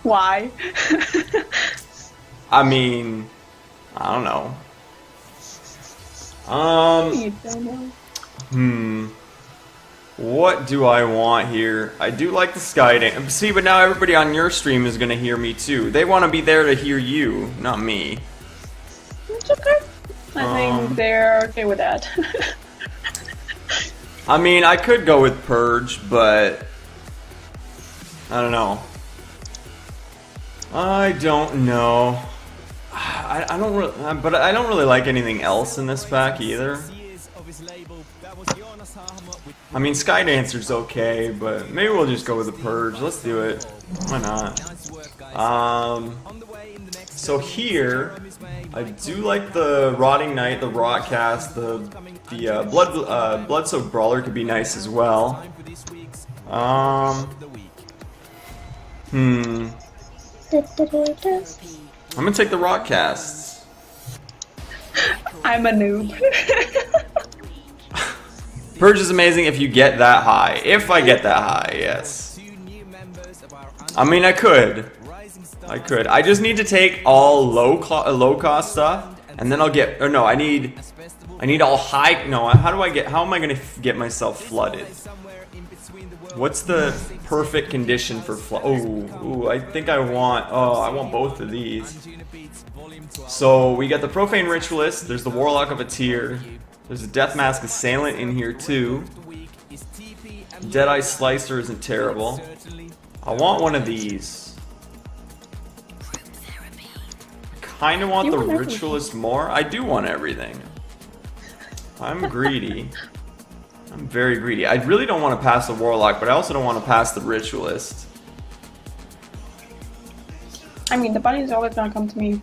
Why? I mean, I don't know. You don't know. What do I want here? I do like the sky dance. See, but now everybody on your stream is gonna hear me too. They want to be there to hear you, not me. It's okay. I think they're okay with that. I mean, I could go with Purge, but I don't know. I don't know. I don't really, but I don't really like anything else in this pack either. I mean, Skydancer's okay, but maybe we'll just go with the Purge. Let's do it. Why not? So here, I do like the Rotting Knight, the Rotcast, the Blood-Soaked Brawler could be nice as well. I'm gonna take the Rotcasts. I'm a noob. Purge is amazing if you get that high. If I get that high, yes. I mean, I could. I just need to take all low cost stuff, and then I'll get. Or no, I need all high. No, how am I gonna get myself flooded? What's the perfect condition for flood? Oh, I think I want. Oh, I want both of these. So we got the Profane Ritualist. There's the Warlock of a Tier. There's a Death Mask Assailant in here too. Deadeye Slicer isn't terrible. I want one of these. I kinda want the Ritualist more. I do want everything. I'm greedy. I'm very greedy. I really don't want to pass the Warlock, but I also don't want to pass the Ritualist. I mean, the bunny's always gonna come to me.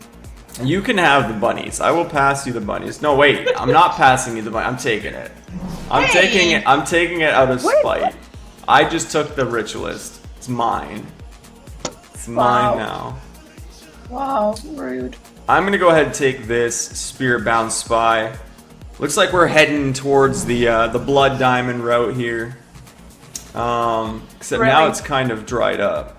You can have the bunnies. I will pass you the bunnies. No, wait. I'm not passing you the bunny. I'm taking it. I'm taking it. I'm taking it out of spite. I just took the Ritualist. It's mine. It's mine now. Wow, rude. I'm gonna go ahead and take this Spirit-Bound Spy. Looks like we're heading towards the Blood Diamond route here. Except now it's kind of dried up.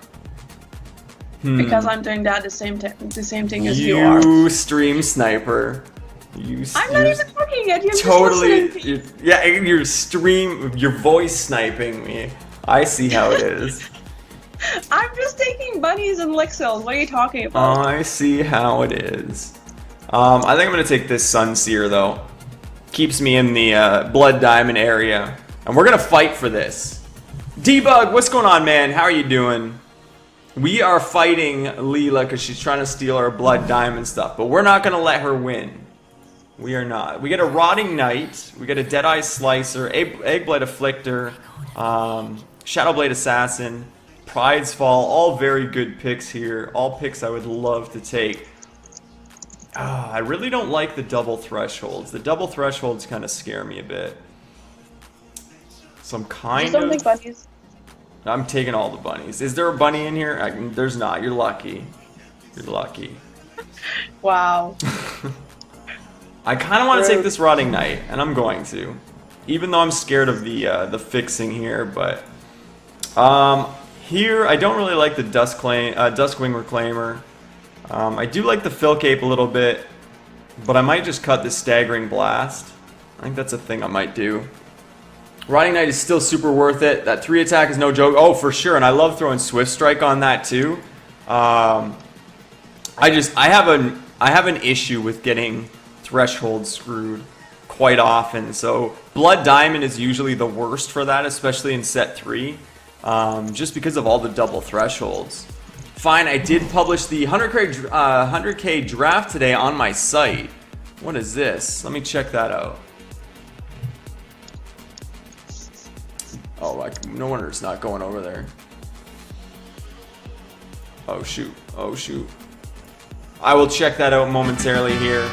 Because I'm doing that the same thing as you are. You stream sniper. I'm not even looking at you. Totally. You're voice sniping me. I see how it is. I'm just taking bunnies and Lixils. What are you talking about? I see how it is. I think I'm gonna take this Sunseer though. Keeps me in the Blood Diamond area, and we're gonna fight for this. Debug, what's going on, man? How are you doing? We are fighting Leela because she's trying to steal our Blood Diamond stuff, but we're not going to let her win. We are not. We get a Rotting Knight, we get a Deadeye Slicer, Eggblade Afflictor, Shadowblade Assassin, Pride's Fall, all very good picks here. All picks I would love to take. I really don't like the double thresholds. The double thresholds kind of scare me a bit. So I'm kind of... think bunnies. I'm taking all the bunnies. Is there a bunny in here? There's not. You're lucky. You're lucky. Wow. I kind of want to take this Rotting Knight, and I'm going to. Even though I'm scared of the fixing here, but... here, I don't really like the Duskwing Reclaimer. I do like the Fill Cape a little bit, but I might just cut this Staggering Blast. I think that's a thing I might do. Rotting Knight is still super worth it. That 3 attack is no joke. Oh, for sure. And I love throwing Swift Strike on that too. I have an issue with getting Threshold screwed quite often. So Blood Diamond is usually the worst for that, especially in set 3. Just because of all the double thresholds. Fine, I did publish the 100K draft today on my site. What is this? Let me check that out. Oh, no wonder it's not going over there. Oh shoot, oh shoot. I will check that out momentarily here.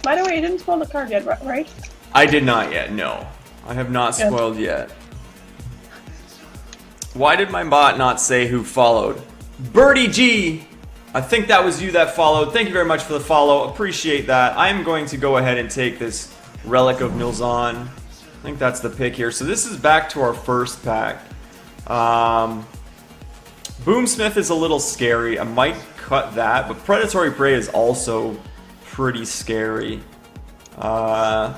By the way, you didn't spoil the card yet, right? I did not yet, no. I have not spoiled yet. Why did my bot not say who followed? Birdie G! I think that was you that followed. Thank you very much for the follow. Appreciate that. I'm going to go ahead and take this Relic of Nilzon. I think that's the pick here. So this is back to our first pack. Boomsmith is a little scary. I might cut that, but Predatory Prey is also pretty scary. I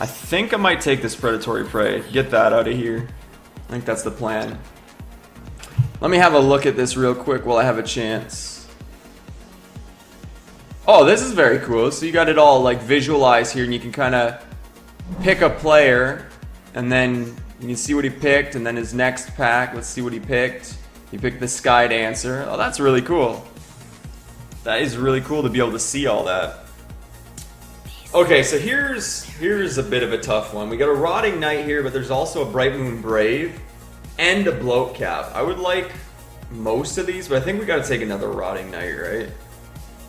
think I might take this Predatory Prey. Get that out of here. I think that's the plan. Let me have a look at this real quick while I have a chance. Oh, this is very cool. So you got it all like visualized here, and you can kind of pick a player, and then you can see what he picked, and then his next pack, let's see what he picked. He picked the Sky Dancer. Oh, that's really cool. That is really cool to be able to see all that. Okay, so here's a bit of a tough one. We got a Rotting Knight here, but there's also a Bright Moon Brave and a Bloat Cap. I would like most of these, but I think we got to take another Rotting Knight, right?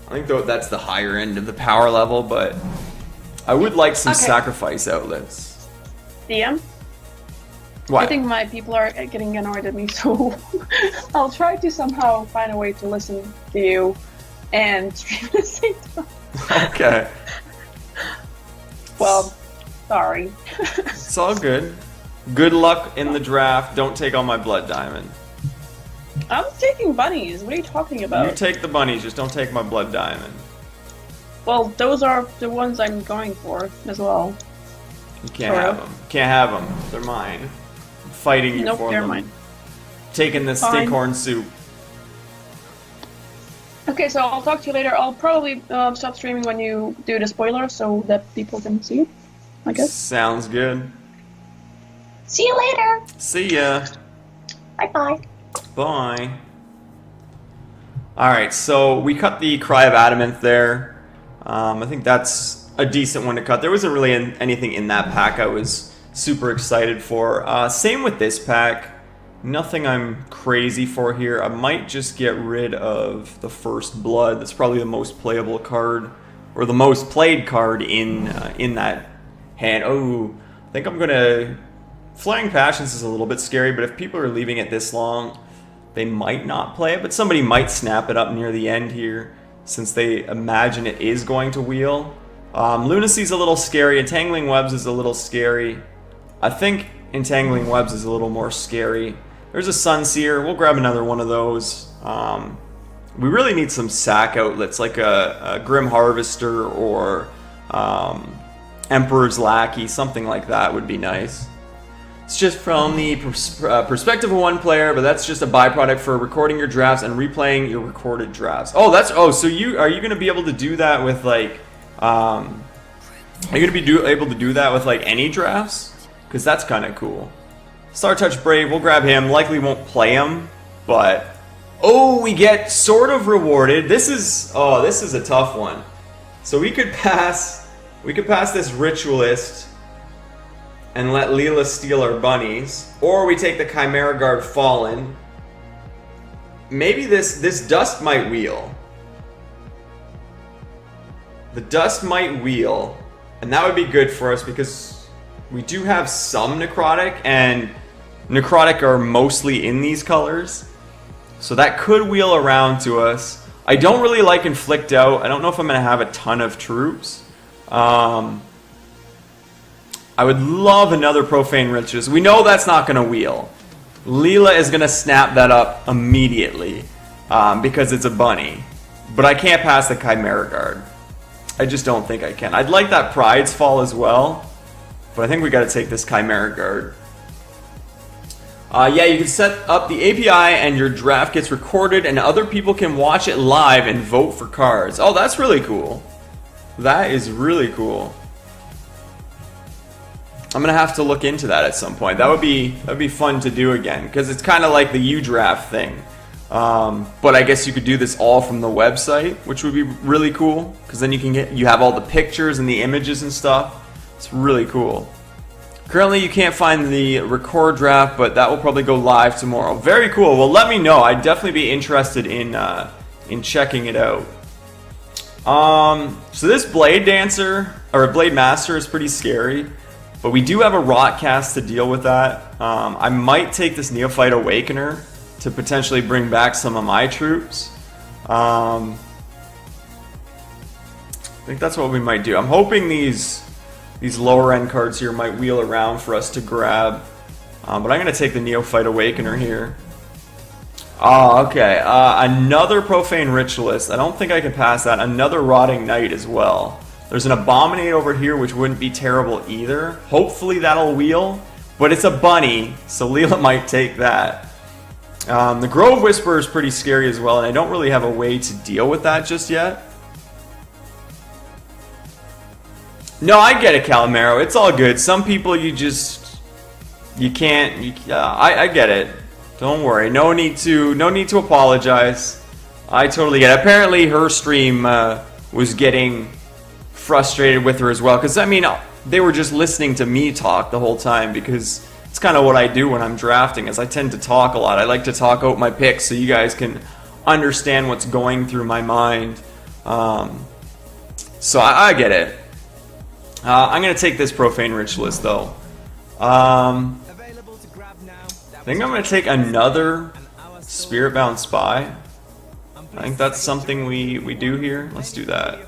I think though that's the higher end of the power level, but I would like some sacrifice outlets. DM? What? I think my people are getting annoyed at me, so I'll try to somehow find a way to listen to you and stream at the same time. Okay. Well, sorry. It's all good. Good luck in the draft. Don't take all my Blood Diamond. I'm taking bunnies. What are you talking about? You take the bunnies, just don't take my Blood Diamond. Well, those are the ones I'm going for as well. You can't have them. Can't have them. They're mine. I'm fighting you for they're them. mine. Taking the Stinkhorn soup. Okay, so I'll talk to you later. I'll probably stop streaming when you do the spoiler so that people can see it, I guess. Sounds good. See you later. See ya. Bye-bye. Bye. Alright, so we cut the Cry of Adamant there. I think that's a decent one to cut. There wasn't really anything in that pack I was super excited for. Same with this pack. Nothing I'm crazy for here. I might just get rid of the First Blood. That's probably the most playable card, or the most played card in that hand. Oh, I think I'm gonna... Flaring Passions is a little bit scary, but if people are leaving it this long, they might not play it, but somebody might snap it up near the end here, since they imagine it is going to wheel. Lunacy's a little scary. Entangling Webs is a little scary. I think Entangling Webs is a little more scary. There's a Sunseer. We'll grab another one of those. We really need some sack outlets, like a Grim Harvester or Emperor's Lackey. Something like that would be nice. It's just from the perspective of one player, but that's just a byproduct for recording your drafts and replaying your recorded drafts. Oh, so are you going to be able to do that with like, are you going to be able to do that with like any drafts? Because that's kind of cool. Star Touch Brave, we'll grab him. Likely won't play him, but oh, we get sort of rewarded. This is a tough one. So we could pass this Ritualist and let Leela steal our bunnies, or we take the Chimera Guard Fallen. Maybe this Dust might wheel. The Dust might wheel, and that would be good for us because we do have some Necrotic, and Necrotic are mostly in these colors. So that could wheel around to us. I don't really like Inflict Out. I don't know if I'm going to have a ton of troops. I would love another Profane Riches. We know that's not going to wheel. Leela is going to snap that up immediately because it's a bunny. But I can't pass the Chimera Guard. I just don't think I can. I'd like that Pride's Fall as well, but I think we got to take this Chimera Guard. Yeah, you can set up the API and your draft gets recorded and other people can watch it live and vote for cards. Oh, that's really cool. That is really cool. I'm gonna have to look into that at some point. That'd be fun to do again because it's kind of like the U-Draft thing. But I guess you could do this all from the website, which would be really cool because then you have all the pictures and the images and stuff. It's really cool. Currently, you can't find the record draft, but that will probably go live tomorrow. Very cool. Well, let me know. I'd definitely be interested in checking it out. So this Blade Dancer or Blade Master is pretty scary. But we do have a Rotcast to deal with that. I might take this Neophyte Awakener to potentially bring back some of my troops. I think that's what we might do. I'm hoping these lower end cards here might wheel around for us to grab. But I'm going to take the Neophyte Awakener here. Oh, okay. Another Profane Ritualist. I don't think I can pass that. Another Rotting Knight as well. There's an Abominate over here, which wouldn't be terrible either. Hopefully that'll wheel. But it's a bunny, so Leela might take that. The Grove Whisperer is pretty scary as well, and I don't really have a way to deal with that just yet. No, I get it, Calamero. It's all good. Some people you can't. I get it. Don't worry. No need to apologize. I totally get it. Apparently, her stream was getting frustrated with her as well, because I mean, they were just listening to me talk the whole time, because it's kind of what I do when I'm drafting, is I tend to talk a lot. I like to talk out my picks so you guys can understand what's going through my mind. So I get it. I'm going to take this Profane Ritualist, though. I think I'm going to take another Spirit-Bound Spy. I think that's something we do here. Let's do that.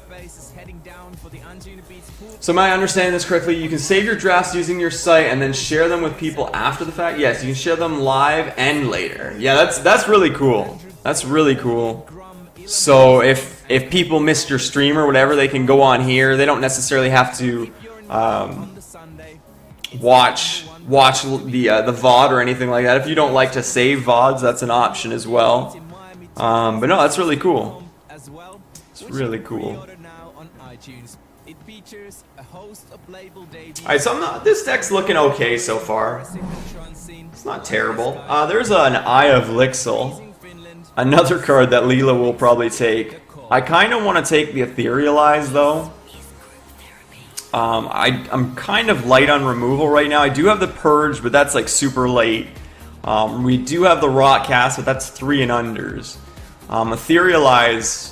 So am I understanding this correctly? You can save your drafts using your site and then share them with people after the fact? Yes, you can share them live and later. Yeah, that's really cool. That's really cool. So if people missed your stream or whatever, they can go on here. They don't necessarily have to watch the VOD or anything like that. If you don't like to save VODs, that's an option as well. But no, that's really cool. It's really cool. Alright, so this deck's looking okay so far. It's not terrible. There's an Eye of Lixil. Another card that Leela will probably take. I kind of want to take the Etherealize, though. I'm kind of light on removal right now. I do have the Purge, but that's like super late. We do have the Rot Cast, but that's 3 and unders. Etherealize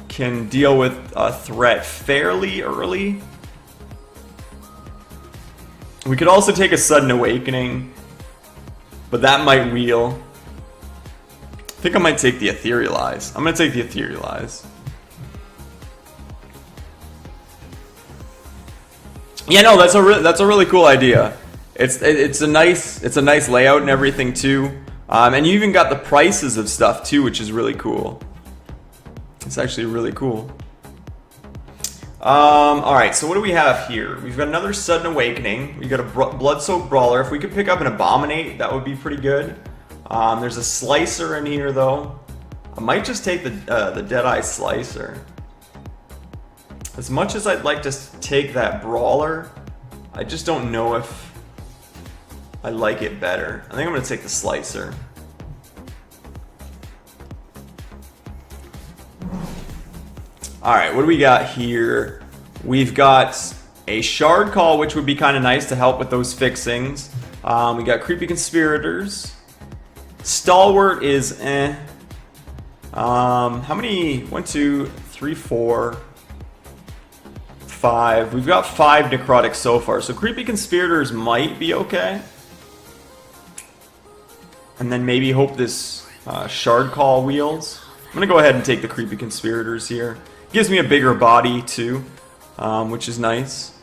can deal with a threat fairly early. We could also take a Sudden Awakening, but that might wheel. I think I might take the Etherealize. I'm going to take the Etherealize. Yeah, no, that's a really cool idea. It's a nice layout and everything too. And you even got the prices of stuff too, which is really cool. It's actually really cool. Alright, so what do we have here? We've got another Sudden Awakening. We've got a Blood-Soaked Brawler. If we could pick up an Abominate, that would be pretty good. There's a Slicer in here, though. I might just take the Deadeye Slicer. As much as I'd like to take that Brawler, I just don't know if I like it better. I think I'm going to take the Slicer. Alright, what do we got here? We've got a Shard Call, which would be kind of nice to help with those fixings. We got Creepy Conspirators. Stalwart is eh. How many? 1, 2, 3, 4, 5. We've got 5 Necrotic so far, so Creepy Conspirators might be okay. And then maybe hope this Shard Call wheels. I'm going to go ahead and take the Creepy Conspirators here. Gives me a bigger body too, which is nice.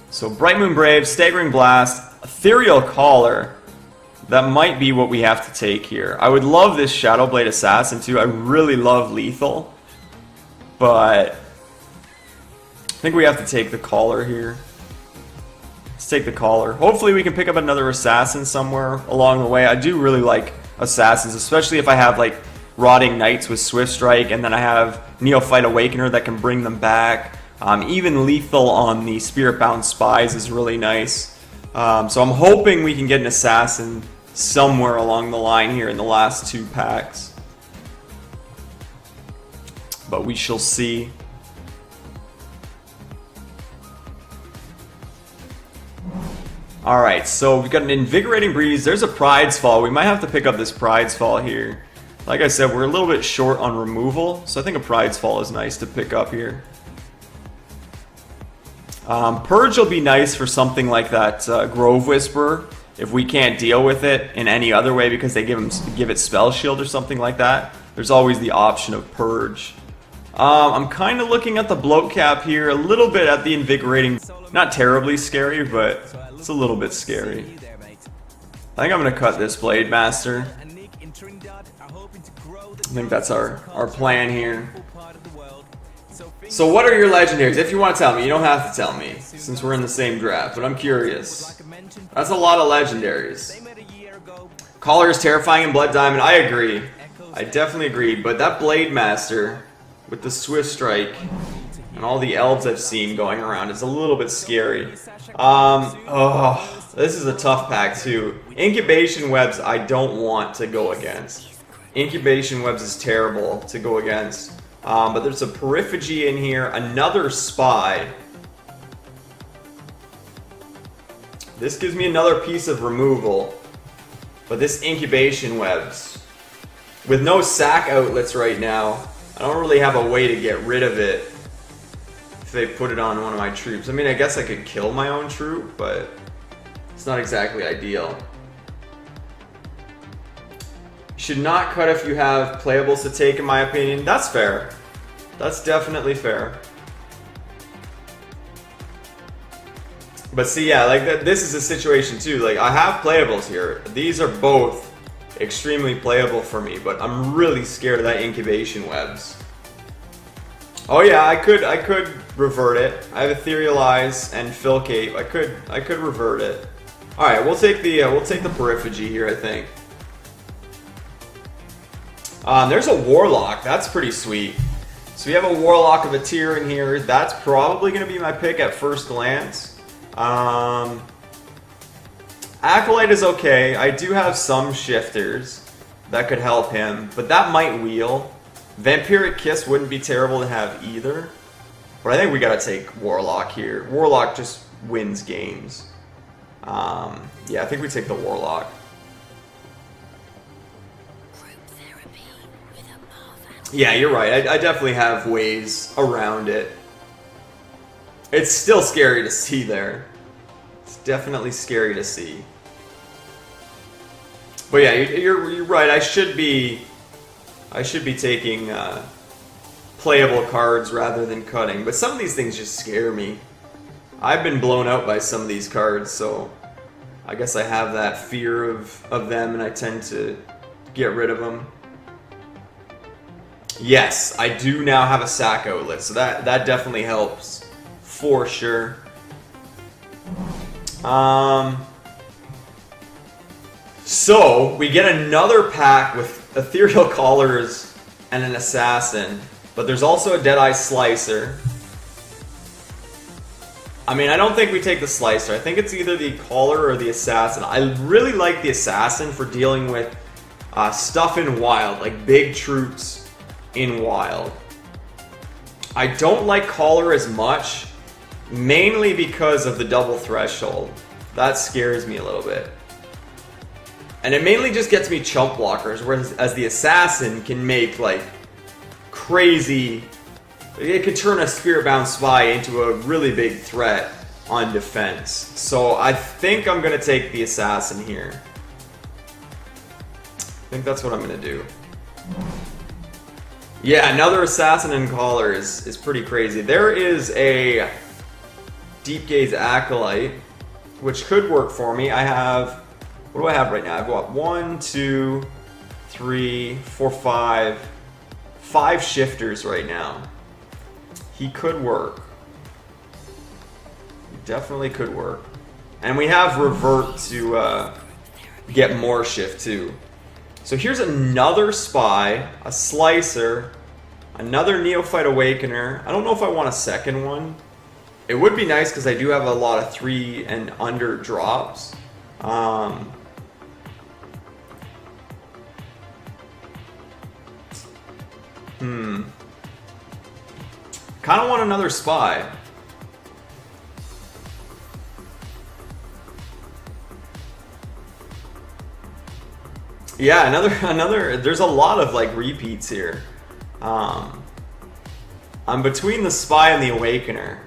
So Bright Moon Brave, Staggering Blast, Ethereal Caller. That might be what we have to take here. I would love this Shadowblade Assassin too. I really love Lethal. But I think we have to take the Caller here. Let's take the Caller. Hopefully we can pick up another Assassin somewhere along the way. I do really like Assassins, especially if I have like Rotting Knights with Swift Strike, and then I have Neophyte Awakener that can bring them back. Even Lethal on the Spirit-Bound Spies is really nice. So I'm hoping we can get an Assassin somewhere along the line here in the last 2 packs. But we shall see. Alright, so we've got an Invigorating Breeze. There's a Pride's Fall. We might have to pick up this Pride's Fall here. Like I said, we're a little bit short on removal, so I think a Pride's Fall is nice to pick up here. Purge will be nice for something like that Grove Whisperer if we can't deal with it in any other way because they give it Spell Shield or something like that. There's always the option of Purge. I'm kind of looking at the Bloat Cap here, a little bit at the Invigorating. Not terribly scary, but it's a little bit scary. I think I'm going to cut this Blade Master. I think that's our plan here. So what are your legendaries? If you want to tell me, you don't have to tell me, since we're in the same draft, but I'm curious. That's a lot of legendaries. Collar is terrifying in Blood Diamond, I agree. I definitely agree, but that Blade Master with the Swift Strike and all the elves I've seen going around is a little bit scary. This is a tough pack too. Incubation Webs I don't want to go against. Incubation Webs is terrible to go against. But there's a Periphagy in here, another Spy. This gives me another piece of removal. But this Incubation Webs, with no sack outlets right now, I don't really have a way to get rid of it if they put it on one of my troops. I mean, I guess I could kill my own troop, but it's not exactly ideal. Should not cut if you have playables to take, in my opinion. That's fair. That's definitely fair. But see, yeah, like this is a situation too. Like, I have playables here. These are both extremely playable for me, but I'm really scared of that Incubation Webs. Oh yeah, I could revert it. I have Etherealize and Fill Cape. I could revert it. All right, we'll take the Periphagy here, I think. There's a Warlock. That's pretty sweet. So we have a Warlock of a tier in here. That's probably going to be my pick at first glance. Acolyte is okay. I do have some shifters that could help him, but that might wheel. Vampiric Kiss wouldn't be terrible to have either. But I think we got to take Warlock here. Warlock just wins games. Yeah, I think we take the Warlock. Yeah, you're right. I definitely have ways around it. It's still scary to see there. It's definitely scary to see. But yeah, you're right. I should be taking playable cards rather than cutting. But some of these things just scare me. I've been blown out by some of these cards, so I guess I have that fear of them, and I tend to get rid of them. Yes, I do now have a sack outlet, so that definitely helps for sure. So we get another pack with Ethereal Collars and an Assassin, but there's also a Deadeye Slicer. I mean, I don't think we take the Slicer. I think it's either the Collar or the Assassin. I really like the Assassin for dealing with stuff in Wild, like big troops in Wild. I don't like Collar as much, mainly because of the double threshold. That scares me a little bit. And it mainly just gets me chump blockers, whereas the Assassin can make like crazy... It could turn a Spirit-Bound Spy into a really big threat on defense. So I think I'm going to take the Assassin here. I think that's what I'm going to do. Yeah, another Assassin and Collar is pretty crazy. There is a Deep Gaze Acolyte, which could work for me. I have... What do I have right now? I've got 1, 2, 3, 4, 5... 5 shifters right now. He could work. He definitely could work. And we have Revert to get more shift too. So here's another Spy, a Slicer, another Neophyte Awakener. I don't know if I want a second one. It would be nice because I do have a lot of 3 and under drops. Kind of want another Spy. Yeah, another. There's a lot of like repeats here. I'm between the Spy and the Awakener.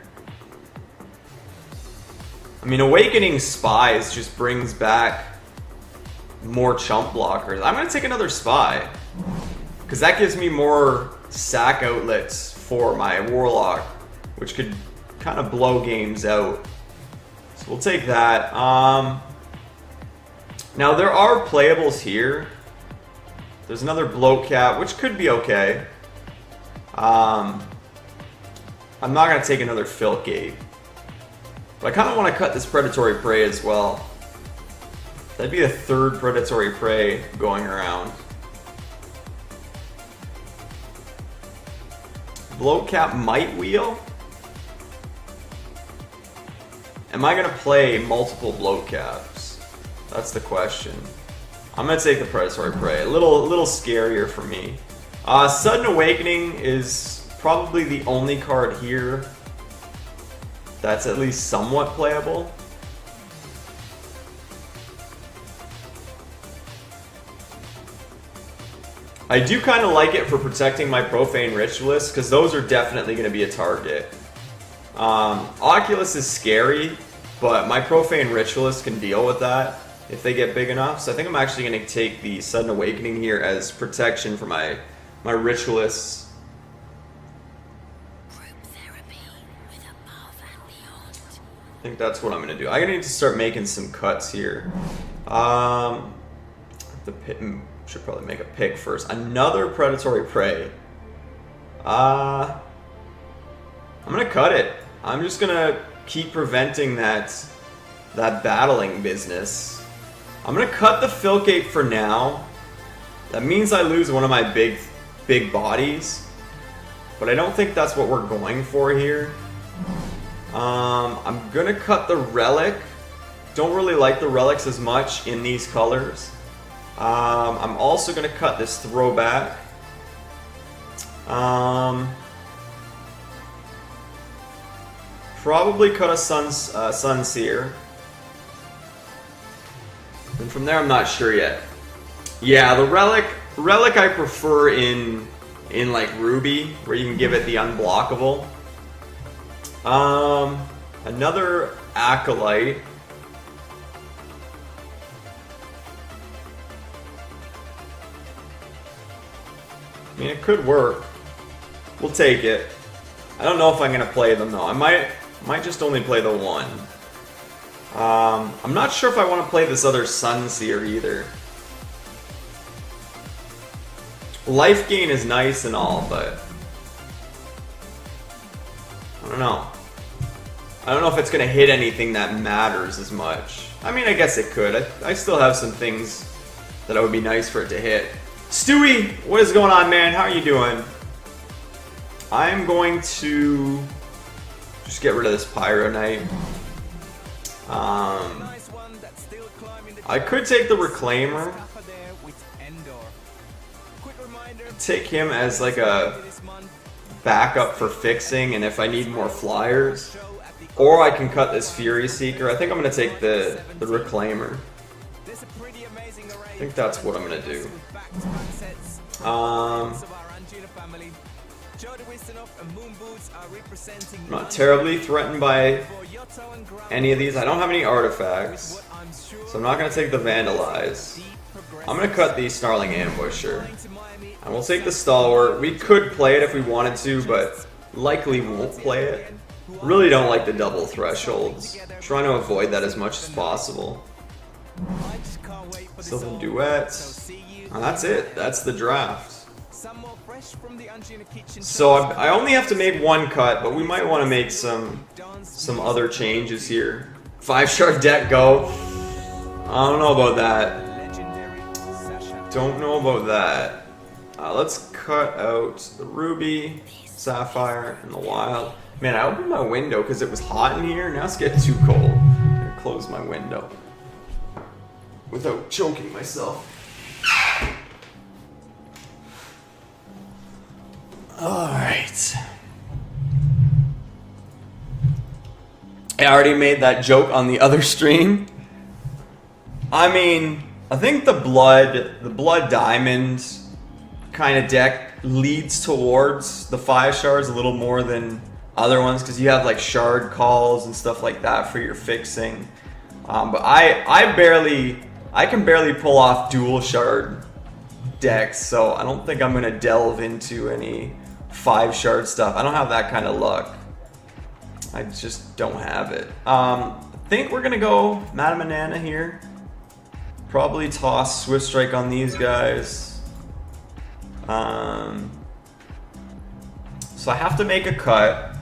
I mean, Awakening Spies just brings back more chump blockers. I'm going to take another Spy, because that gives me more sack outlets for my Warlock, which could kind of blow games out. So we'll take that. Now there are playables here. There's another Bloat Cat, which could be okay. I'm not going to take another Filth Gate. But I kind of want to cut this Predatory Prey as well. That'd be a third Predatory Prey going around. Bloat Cat might wheel. Am I going to play multiple Bloat Caps? That's the question. I'm going to take the Predatory Prey. A little scarier for me. Sudden Awakening is probably the only card here that's at least somewhat playable. I do kind of like it for protecting my Profane Ritualists, because those are definitely going to be a target. Oculus is scary, but my Profane Ritualists can deal with that if they get big enough. So I think I'm actually going to take the Sudden Awakening here as protection for my Ritualists. I think that's what I'm going to do. I'm going to need to start making some cuts here. Should probably make a pick first. Another Predatory Prey. I'm going to cut it. I'm just going to keep preventing that battling business. I'm going to cut the Filth Gate for now. That means I lose one of my big bodies. But I don't think that's what we're going for here. I'm going to cut the Relic. Don't really like the Relics as much in these colors. I'm also going to cut this Throwback. Probably cut a Sunseer. And from there, I'm not sure yet. Yeah, the Relic I prefer in like Ruby, where you can give it the unblockable. Another Acolyte. I mean, it could work. We'll take it. I don't know if I'm going to play them, though. I might just only play the one. I'm not sure if I want to play this other Sunseer either. Life gain is nice and all, but I don't know. I don't know if it's going to hit anything that matters as much. I mean, I guess it could. I still have some things that would be nice for it to hit. Stewie, what is going on, man? How are you doing? I'm going to just get rid of this Pyro Knight. I could take the Reclaimer. Take him as like a backup for fixing, and if I need more flyers. Or I can cut this Fury Seeker. I think I'm going to take the Reclaimer. I think that's what I'm going to do. I'm not terribly threatened by any of these. I don't have any artifacts, so I'm not going to take the Vandalize. I'm going to cut the Snarling Ambusher. And we'll take the Stalwart. We could play it if we wanted to, but likely won't play it. Really don't like the double thresholds. Trying to avoid that as much as possible. Sylvan Duet. And that's it. That's the draft. So I only have to make one cut, but we might want to make some other changes here. 5-star deck go. I don't know about that. Don't know about that. Let's cut out the Ruby, Sapphire, and the Wild. Man, I opened my window because it was hot in here. Now it's getting too cold. I'm gonna close my window without choking myself. Alright. I already made that joke on the other stream. I mean, I think the Blood Diamond kind of deck leads towards the 5 stars a little more than other ones because you have like shard calls and stuff like that for your fixing. But I can barely pull off dual shard decks, so I don't think I'm gonna delve into any 5 shard stuff. I don't have that kind of luck. I just don't have it. I think we're gonna go Madame Banana here. Probably toss Swift Strike on these guys. So I have to make a cut.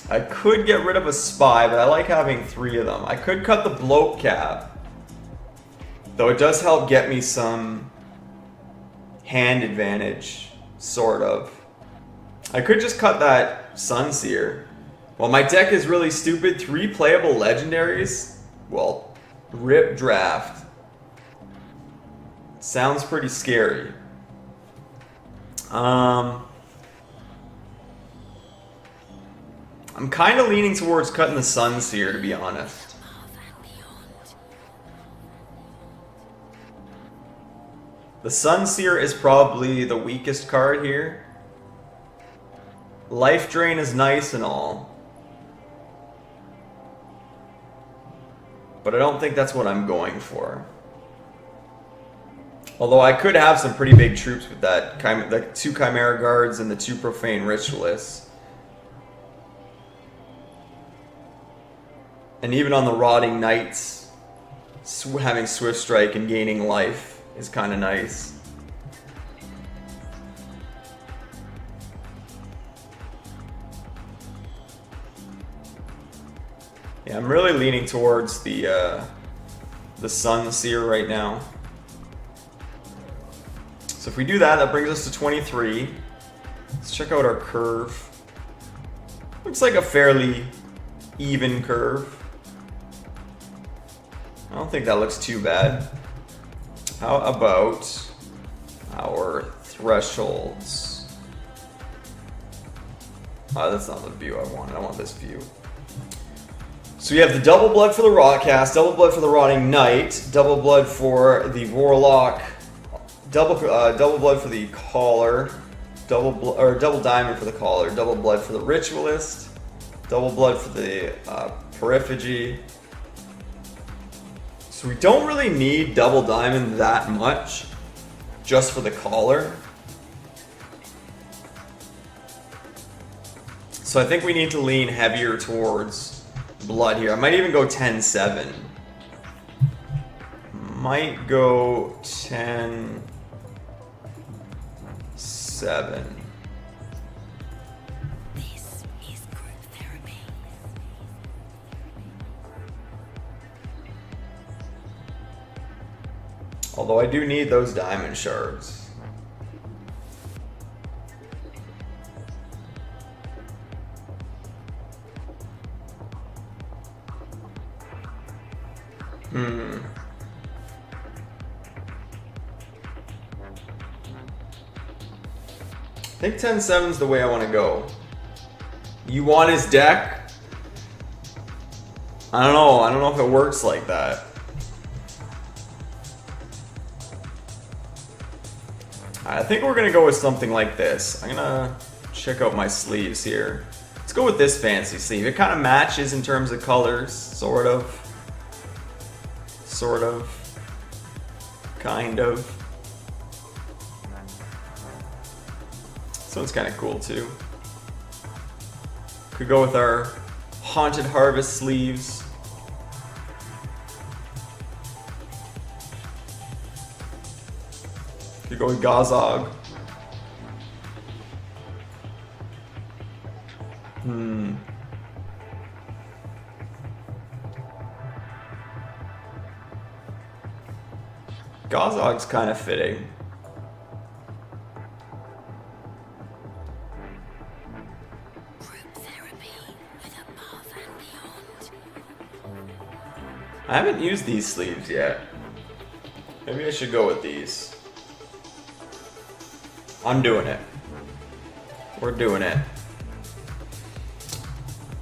I could get rid of a spy, but I like having 3 of them. I could cut the bloat cap, though it does help get me some hand advantage, sort of. I could just cut that Sunseer. Well, my deck is really stupid. 3 playable legendaries? Well, rip draft. Sounds pretty scary. I'm kind of leaning towards cutting the Sunseer, to be honest. The Sunseer is probably the weakest card here. Life Drain is nice and all, but I don't think that's what I'm going for. Although I could have some pretty big troops with that, the 2 Chimera Guards and the 2 Profane Ritualists. And even on the Rotting Knights, having Swift Strike and gaining life is kind of nice. Yeah, I'm really leaning towards the Sunseer right now. So if we do that, that brings us to 23. Let's check out our curve. Looks like a fairly even curve. I don't think that looks too bad. How about our thresholds? That's not the view I want. I want this view. So we have the double blood for the Rotcast, double blood for the Rotting Knight, double blood for the Warlock, double blood for the Caller, double diamond for the Caller, double blood for the Ritualist, double blood for the Periphagy. So we don't really need double diamond that much, just for the Caller. So I think we need to lean heavier towards blood here. I might even go 10-7. Might go 10-7. This is group therapy. Although I do need those diamond shards. I think 10-7 is the way I want to go. You want his deck? I don't know. I don't know if it works like that. I think we're gonna go with something like this. I'm gonna check out my sleeves here. Let's go with this fancy sleeve. It kind of matches in terms of colors, sort of. Sort of. Kind of. This one's kind of cool too. Could go with our Haunted Harvest sleeves. Could go with Gazog. Gazog's kind of fitting. Group therapy with above and beyond. I haven't used these sleeves yet. Maybe I should go with these. I'm doing it. We're doing it.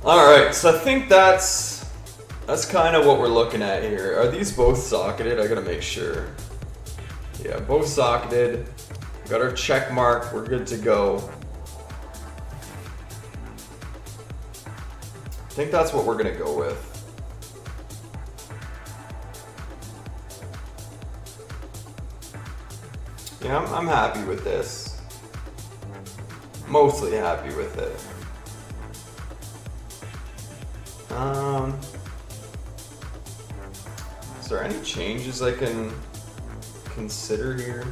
Alright, so I think that's kind of what we're looking at here. Are these both socketed? I gotta make sure. Yeah, both socketed. Got our check mark. We're good to go. I think that's what we're gonna go with. Yeah, I'm happy with this. Mostly happy with it. Is there any changes I can consider here?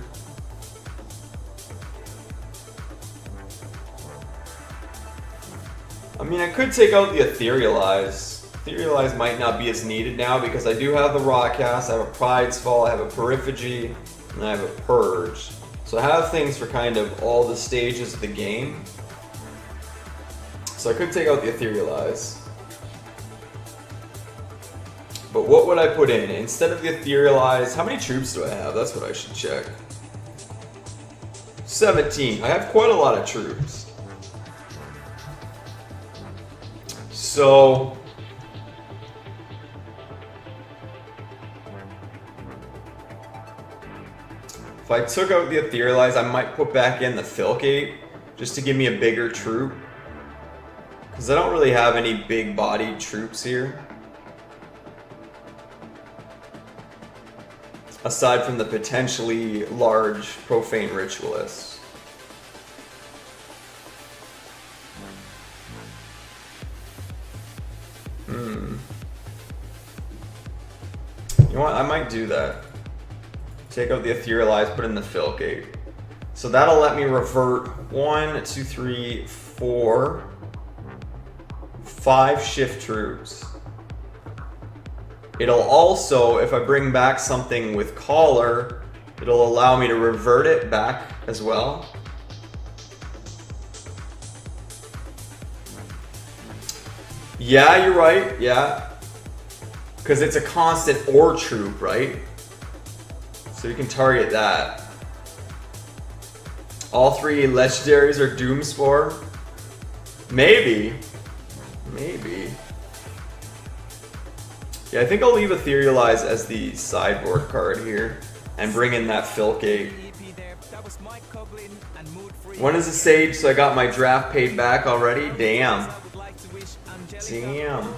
I mean, I could take out the Etherealize. Etherealize might not be as needed now because I do have the Rawcast, I have a Pride's Fall, I have a Periphagy, and I have a Purge. So I have things for kind of all the stages of the game. So I could take out the Etherealize. But what would I put in? Instead of the Etherealize, how many troops do I have? That's what I should check. 17. I have quite a lot of troops. So if I took out the Etherealize, I might put back in the Filcate just to give me a bigger troop. Because I don't really have any big bodied troops here. Aside from the potentially large Profane Ritualists. You know what? I might do that. Take out the Etherealize, put in the Filcate. So that'll let me revert 1, 2, 3, 4, 5 shift troops. It'll also, if I bring back something with Collar, it'll allow me to revert it back as well. Yeah, you're right, yeah. Because it's a constant ore troop, right? So you can target that. All 3 legendaries are Doomspore? Maybe. Maybe. Yeah, I think I'll leave Etherealize as the sideboard card here and bring in that Filcate. When is the Sage? So I got my draft paid back already? Damn. Damn.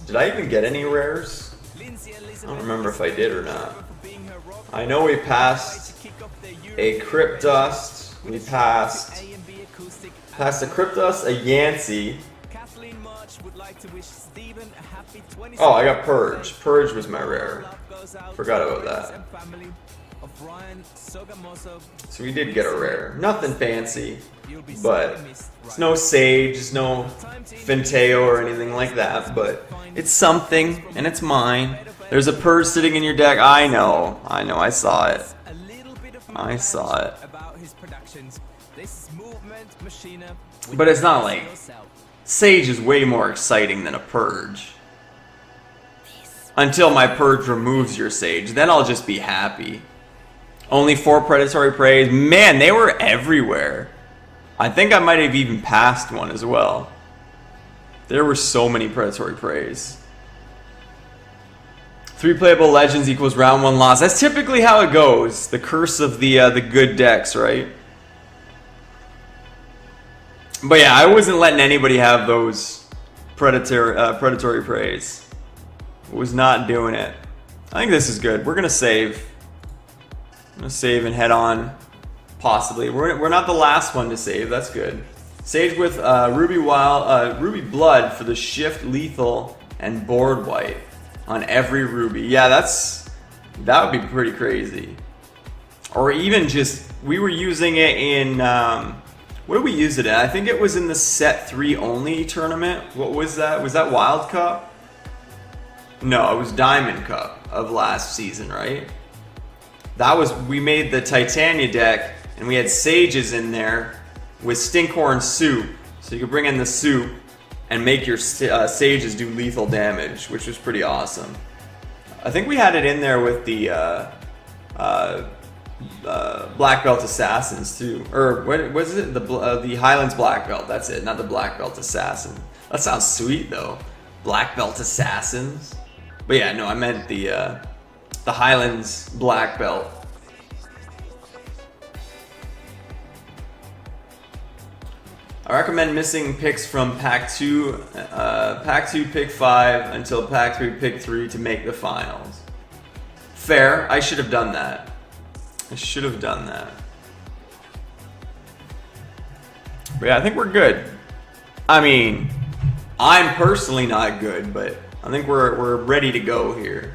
Did I even get any rares? I don't remember if I did or not. I know we passed a Crypt Dust. We passed a Crypt Dust, a Yancey. Oh, I got Purge. Purge was my rare. Forgot about that. So we did get a rare. Nothing fancy, but it's no Sage, it's no Finteo or anything like that, but it's something, and it's mine. There's a Purge sitting in your deck. I know, I saw it. I saw it. But it's not like... Sage is way more exciting than a Purge. Until my Purge removes your Sage, then I'll just be happy. Only 4 Predatory Preys. Man, they were everywhere. I think I might have even passed one as well. There were so many Predatory Preys. 3 playable legends equals round 1 loss. That's typically how it goes. The curse of the good decks, right? But yeah, I wasn't letting anybody have those predatory preys. Was not doing it. I think this is good. We're gonna save. I'm gonna save and head on. Possibly. We're not the last one to save. That's good. Sage with Ruby Blood for the shift lethal and board wipe on every Ruby. Yeah, that would be pretty crazy. Or even just we were using it in. What did we use it in? I think it was in the set 3 only tournament. What was that? Was that Wild Cup? No, it was Diamond Cup of last season, right? That was, we made the Titania deck and we had Sages in there with Stinkhorn Soup. So you could bring in the soup and make your Sages do lethal damage, which was pretty awesome. I think we had it in there with the Black Belt Assassins too, or what was it? The Highlands Black Belt. That's it, not the Black Belt Assassin. That sounds sweet though, Black Belt Assassins. But yeah, no, I meant the the Highlands black belt. I recommend missing picks from Pack 2, Pick 5 until Pack 3, Pick 3 to make the finals. Fair. I should have done that. I should have done that. But yeah, I think we're good. I mean, I'm personally not good, but I think we're ready to go here.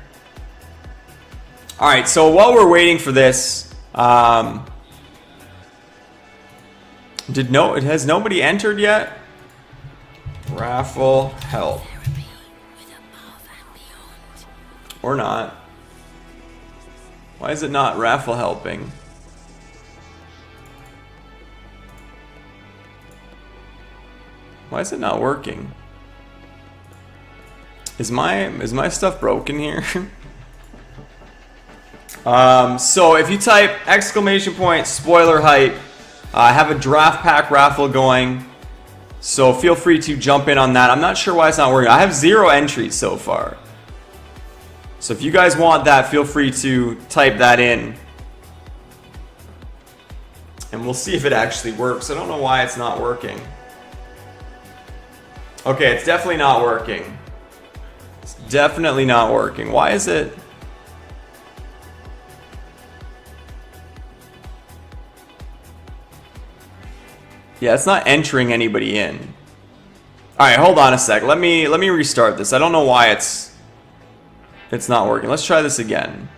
All right, so while we're waiting for this, has nobody entered yet? Raffle help. Or not. Why is it not raffle helping? Why is it not working? Is my stuff broken here? So if you type !spoiler hype, I have a draft pack raffle going, so feel free to jump in on that. I'm not sure why it's not working. I have 0 entries so far. So if you guys want that, feel free to type that in. And we'll see if it actually works. I don't know why it's not working. Okay, it's definitely not working. It's definitely not working. Why is it? Yeah, it's not entering anybody in. All right, hold on a sec. Let me restart this. I don't know why it's not working. Let's try this again.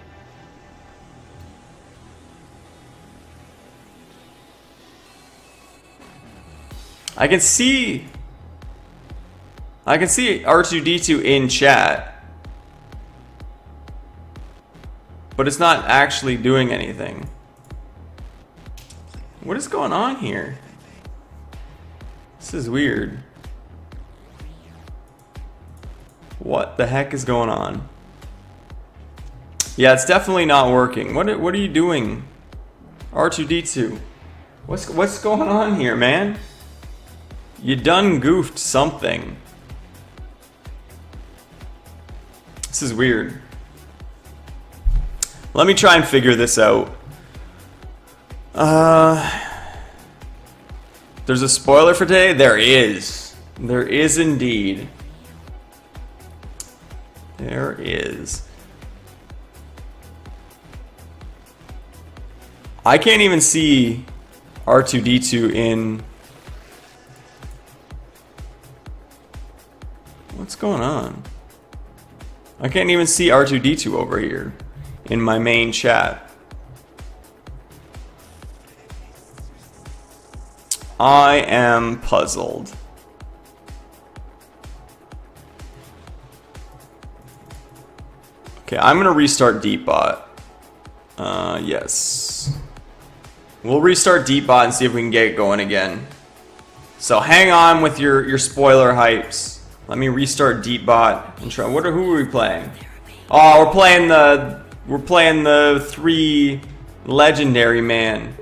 I can see R2D2 in chat, but it's not actually doing anything. What is going on here? This is weird. What the heck is going on? Yeah, it's definitely not working. What are you doing? R2D2. What's going on here, man? You done goofed something. This is weird. Let me try and figure this out. There's a spoiler for today? There is. There is indeed. There is. I can't even see R2D2 in... What's going on? I can't even see R2D2 over here in my main chat. I am puzzled. Okay, I'm gonna restart Deepbot. Yes. We'll restart Deepbot and see if we can get it going again. So hang on with your spoiler hypes. Let me restart Deepbot and try. Who are we playing? Oh, we're playing the 3 legendary man.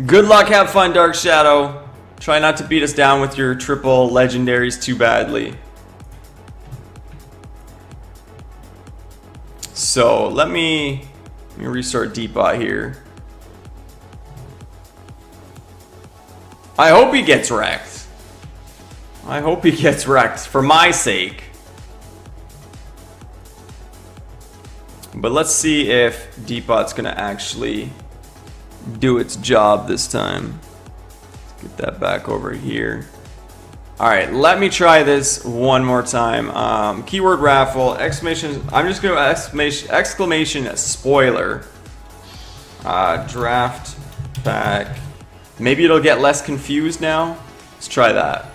Good luck, have fun, Dark Shadow. Try not to beat us down with your triple legendaries too badly. So let me restart Deepbot here. I hope he gets wrecked. I hope he gets wrecked for my sake. But let's see if Deepbot's gonna actually do its job this time. Let's get that back over here. Alright, let me try this one more time. Keyword raffle, exclamation, I'm just gonna exclamation spoiler. Draft pack. Maybe it'll get less confused now. Let's try that.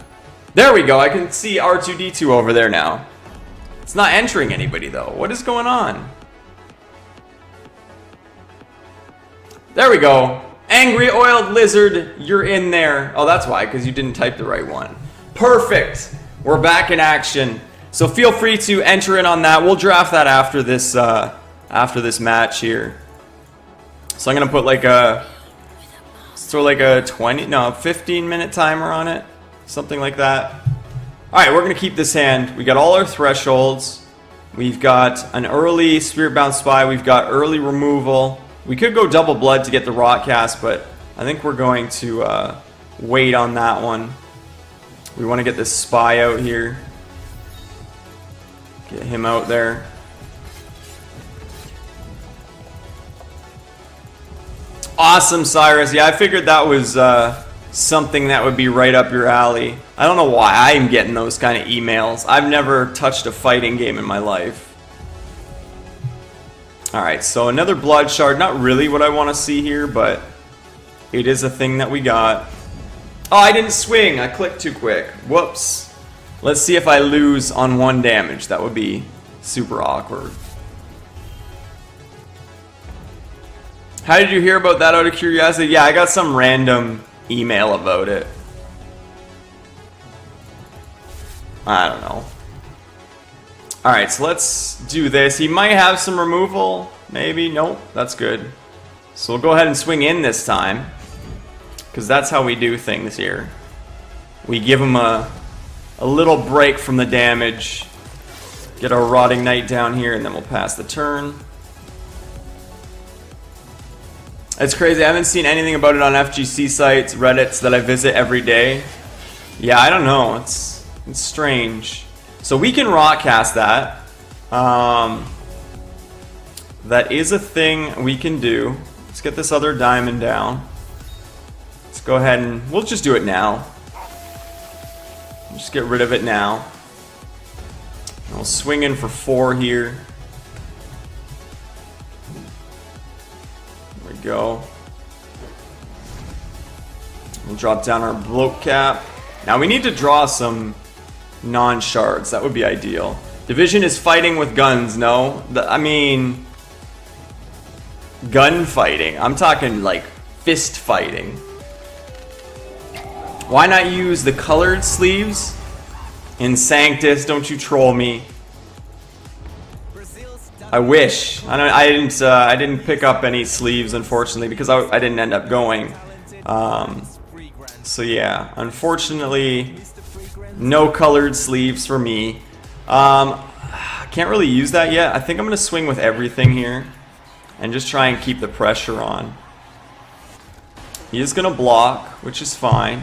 There we go, I can see R2D2 over there now. It's not entering anybody though. What is going on? There we go. Angry oiled lizard, you're in there. Oh, that's why, because you didn't type the right one. Perfect. We're back in action. So feel free to enter in on that. We'll draft that after this match here. So I'm gonna put like a 15-minute timer on it, something like that. All right, we're gonna keep this hand. We got all our thresholds. We've got an early Spirit-Bound Spy. We've got early removal. We could go double blood to get the rot cast, but I think we're going to wait on that one. We want to get this spy out here. Get him out there. Awesome, Cyrus. Yeah, I figured that was something that would be right up your alley. I don't know why I'm getting those kind of emails. I've never touched a fighting game in my life. Alright, so another blood shard. Not really what I want to see here, but it is a thing that we got. Oh, I didn't swing. I clicked too quick. Whoops. Let's see if I lose on 1 damage. That would be super awkward. How did you hear about that out of curiosity? Yeah, I got some random email about it. I don't know. Alright, so let's do this. He might have some removal. Maybe. Nope. That's good. So we'll go ahead and swing in this time. Because that's how we do things here. We give him a little break from the damage. Get our Rotting Knight down here, and then we'll pass the turn. It's crazy. I haven't seen anything about it on FGC sites, Reddits that I visit every day. Yeah, I don't know. It's strange. So we can rot cast that. That is a thing we can do. Let's get this other diamond down. Let's go ahead and we'll just do it now. Just get rid of it now. And we'll swing in for 4 here. There we go. We'll drop down our bloat cap. Now we need to draw some non-shards. That would be ideal. Division is fighting with guns. No, I mean gun fighting. I'm talking like fist fighting. Why not use the colored sleeves in Sanctus? Don't you troll me. I wish. I didn't pick up any sleeves, unfortunately, because I didn't end up going. So yeah, unfortunately, no colored sleeves for me. Can't really use that yet. I think I'm gonna swing with everything here and just try and keep the pressure on. He is gonna block, which is fine.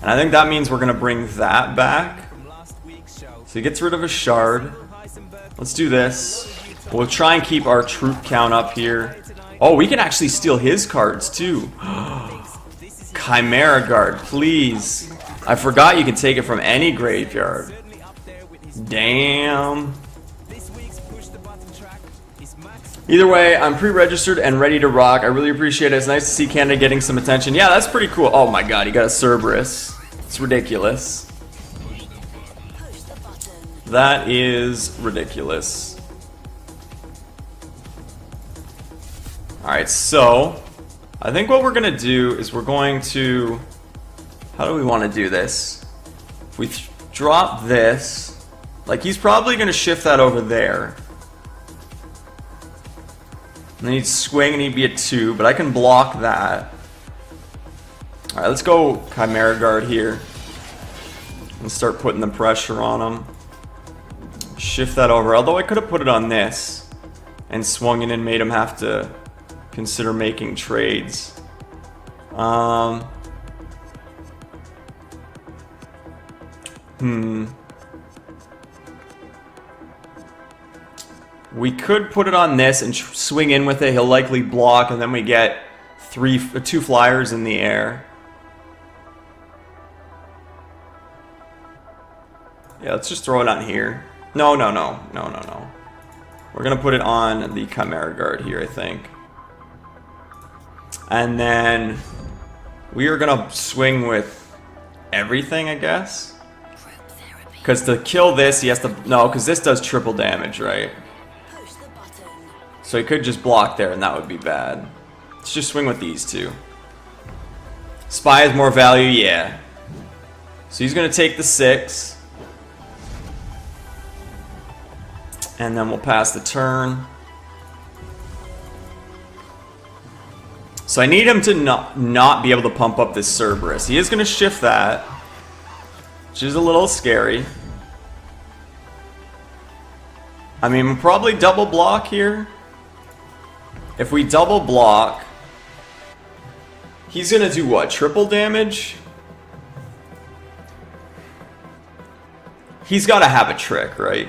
And I think that means we're going to bring that back. So he gets rid of a shard. Let's do this. We'll try and keep our troop count up here. Oh, we can actually steal his cards too. Chimera Guard, please. I forgot you can take it from any graveyard. Damn. Either way, I'm pre-registered and ready to rock. I really appreciate it. It's nice to see Canada getting some attention. Yeah, that's pretty cool. Oh my god, he got a Cerberus. It's ridiculous. That is ridiculous. Alright, so I think what we're going to do is we're going to... How do we want to do this? If we drop this, like he's probably going to shift that over there. And then he'd swing and he'd be a 2, but I can block that. Alright, let's go Chimera Guard here. And start putting the pressure on him. Shift that over. Although I could have put it on this. And swung in and made him have to consider making trades. We could put it on this and swing in with it. He'll likely block, and then we get 2 flyers in the air. Yeah, let's just throw it on here. No. We're gonna put it on the Chimera Guard here, I think. And then we are gonna swing with everything, I guess. Because to kill this, he has to... No, because this does triple damage, right? So he could just block there, and that would be bad. Let's just swing with these 2. Spy has more value, yeah. So he's going to take the 6. And then we'll pass the turn. So I need him to not be able to pump up this Cerberus. He is going to shift that. which is a little scary. I mean, we'll probably double block here. If we double block, he's gonna do what? Triple damage? He's gotta have a trick, right?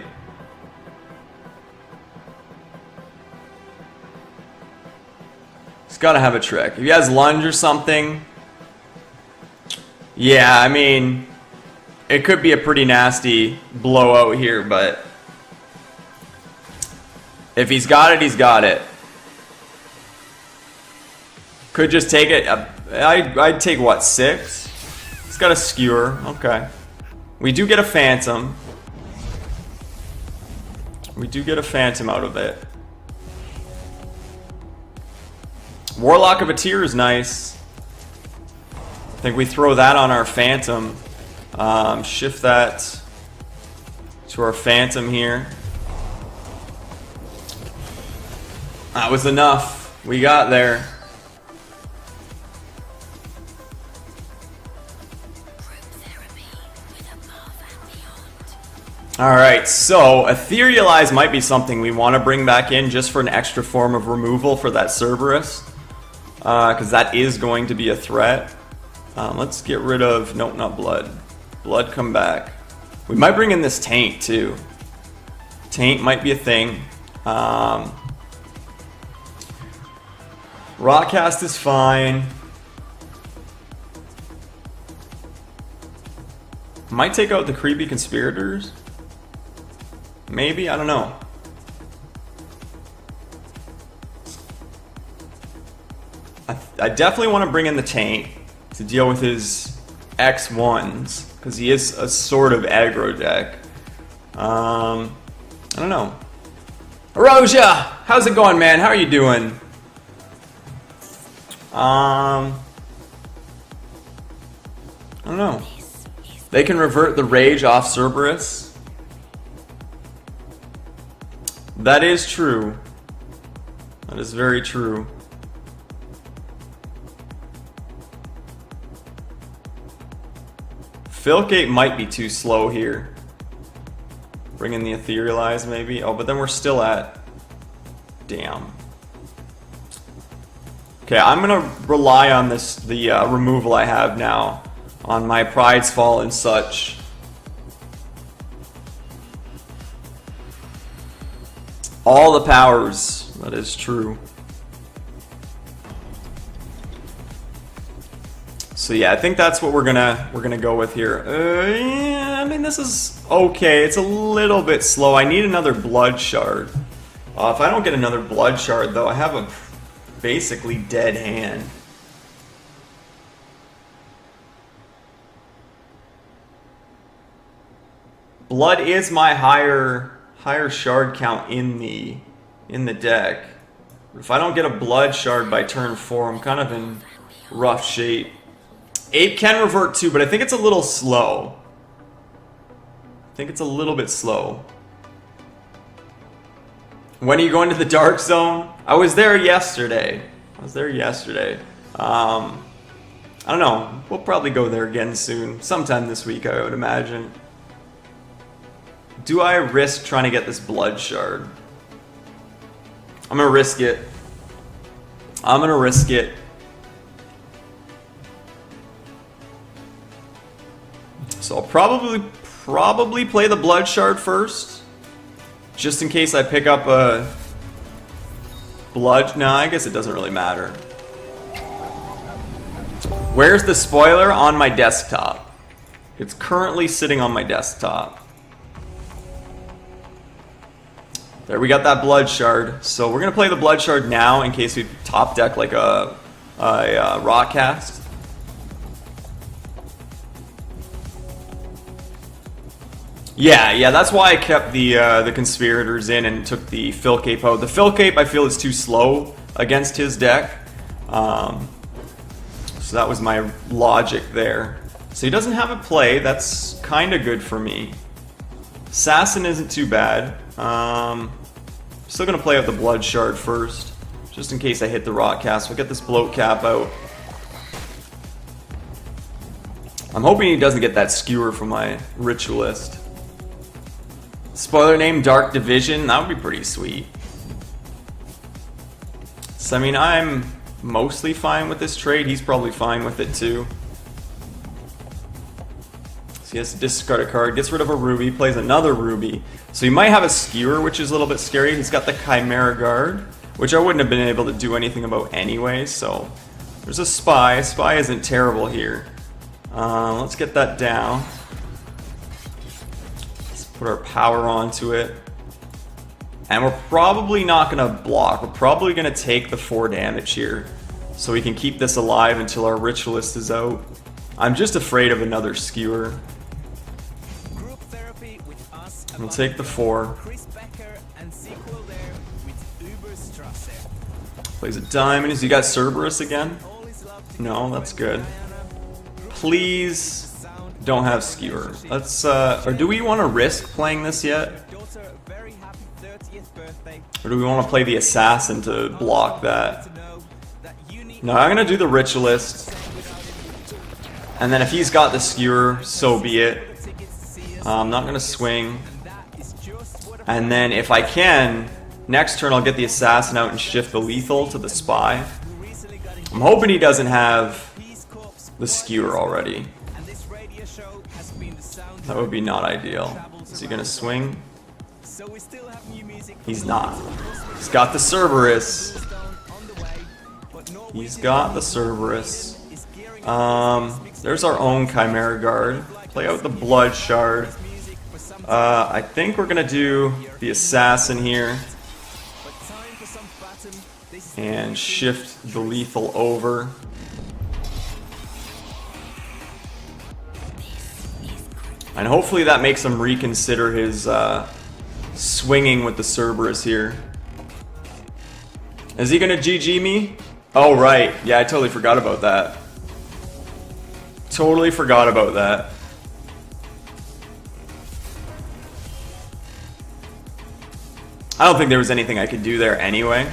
He's gotta have a trick. If he has lunge or something, yeah, I mean, it could be a pretty nasty blowout here, but if he's got it, he's got it. Could just take it. I'd take what, 6? He's got a skewer. Okay. We do get a phantom. We do get a phantom out of it. Warlock of a Tear is nice. I think we throw that on our phantom. Shift that to our phantom here. That was enough. We got there. Alright, so Etherealize might be something we want to bring back in just for an extra form of removal for that Cerberus. Because that is going to be a threat. Let's get rid of... Nope, not Blood. Blood, come back. We might bring in this Taint, too. Taint might be a thing. Rockcast is fine. Might take out the creepy conspirators. Maybe, I don't know. I definitely want to bring in the Taint to deal with his X1s, because he is a sort of aggro deck. I don't know. Erosia! How's it going, man? How are you doing? I don't know. They can revert the rage off Cerberus. That is true. That is very true. Filcate might be too slow here. Bring in the Etherealize maybe. Oh, but then we're still at... Damn. Okay, I'm gonna rely on the removal I have now. On my Pride's Fall and such. All the powers. That is true. So yeah, I think that's what we're gonna go with here. Yeah, I mean, this is okay. It's a little bit slow. I need another Blood Shard. If I don't get another Blood Shard, though, I have a basically dead hand. Blood is my higher shard count in the deck. If I don't get a Blood Shard by turn 4, I'm kind of in rough shape. Ape can revert too, but I think it's a little slow. I think it's a little bit slow. When are you going to the Dark Zone? I was there yesterday. I don't know. We'll probably go there again soon. Sometime this week, I would imagine. Do I risk trying to get this Blood Shard? I'm gonna risk it. So I'll probably play the Blood Shard first. Just in case I pick up a Blood... No, I guess it doesn't really matter. Where's the spoiler? On my desktop. It's currently sitting on my desktop. There, we got that Blood Shard. So we're going to play the Blood Shard now in case we top deck like a Rockcast. Yeah, that's why I kept the Conspirators in and took the Filcape out. The Filcape I feel is too slow against his deck. So that was my logic there. So he doesn't have a play. That's kind of good for me. Assassin isn't too bad. Still going to play out the Blood Shard first. Just in case I hit the Rockcast. We'll get this Bloat Cap out. I'm hoping he doesn't get that skewer from my ritualist. Spoiler name, Dark Division. That would be pretty sweet. So, I mean, I'm mostly fine with this trade. He's probably fine with it too. So he has to discard a card, gets rid of a ruby, plays another ruby. So he might have a skewer, which is a little bit scary. He's got the Chimera Guard, which I wouldn't have been able to do anything about anyway. So there's a spy. Spy isn't terrible here. Let's get that down. Let's put our power onto it. And we're probably not going to block. We're probably going to take the 4 damage here. So we can keep this alive until our ritualist is out. I'm just afraid of another skewer. We'll take the 4. Plays a diamond. Has he got Cerberus again? No, that's good. Please don't have skewer. Let's or do we want to risk playing this yet? Or do we want to play the assassin to block that? No, I'm gonna do the ritualist. And then if he's got the skewer, so be it. I'm not gonna swing. And then if I can, next turn I'll get the assassin out and shift the lethal to the spy. I'm hoping he doesn't have the skewer already. That would be not ideal. Is he gonna swing? He's not. He's got the Cerberus. He's got the Cerberus. There's our own Chimera Guard. Play out the Blood Shard. I think we're gonna do the assassin here. And shift the lethal over. And hopefully that makes him reconsider his swinging with the Cerberus here. Is he gonna GG me? Oh right, yeah, I totally forgot about that. Totally forgot about that. I don't think there was anything I could do there anyway.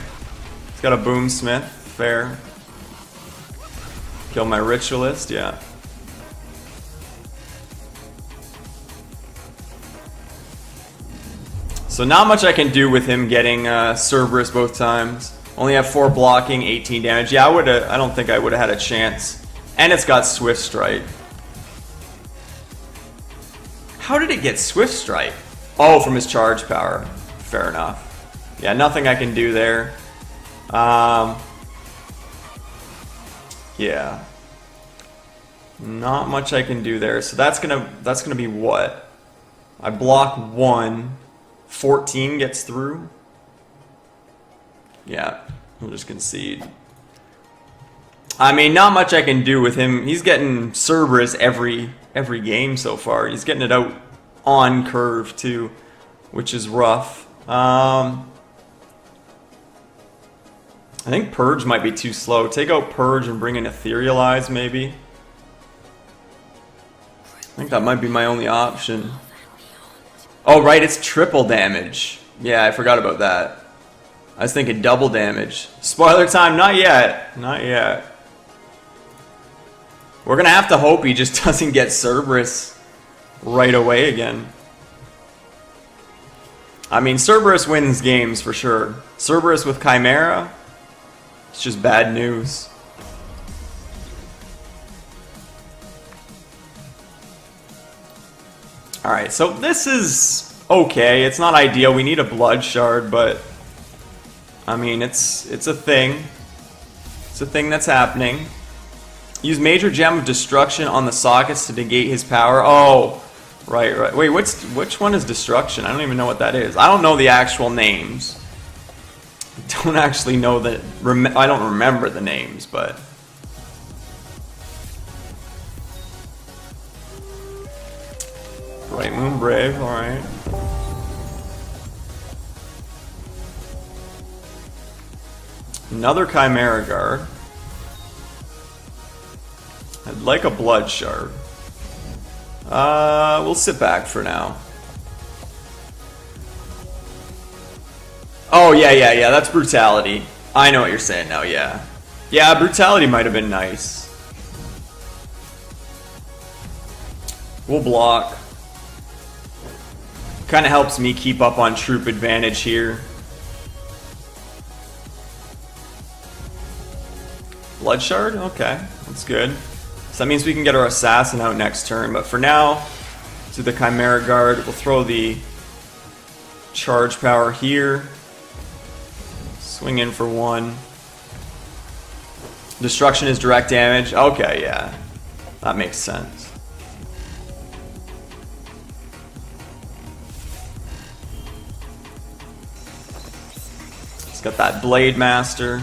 He's got a Boomsmith, fair. Kill my Ritualist, yeah. So not much I can do with him getting Cerberus both times. Only have 4 blocking, 18 damage. Yeah, I don't think I would have had a chance. And it's got Swift Strike. How did it get Swift Strike? Oh, from his charge power. Fair enough. Yeah, nothing I can do there. Yeah. Not much I can do there. So that's gonna be what? I block 1. 14 gets through. Yeah, we'll just concede. I mean, not much I can do with him. He's getting Cerberus every game so far. He's getting it out on curve too, which is rough. I think Purge might be too slow. Take out Purge and bring in Etherealize maybe. I think that might be my only option. Oh right, it's triple damage. Yeah, I forgot about that. I was thinking double damage. Spoiler time, not yet. Not yet. We're gonna have to hope he just doesn't get Cerberus right away again. I mean, Cerberus wins games for sure. Cerberus with Chimera, it's just bad news. Alright, so this is okay. It's not ideal. We need a Blood Shard, but I mean, it's a thing. It's a thing that's happening. Use Major Gem of Destruction on the sockets to negate his power. Oh, right. Wait, which one is Destruction? I don't even know what that is. I don't know the actual names. I don't actually know that. I don't remember the names, but. Bright Moon Brave, alright. Another Chimera Guard. I'd like a Blood Shard. We'll sit back for now. Oh, yeah, that's Brutality. I know what you're saying now, yeah. Yeah, Brutality might have been nice. We'll block. Kind of helps me keep up on troop advantage here. Blood Shard? Okay, that's good. So that means we can get our Assassin out next turn, but for now, to the Chimera Guard, we'll throw the charge power here. Swing in for 1. Destruction is direct damage. Okay, yeah. That makes sense. It's got that Blade Master.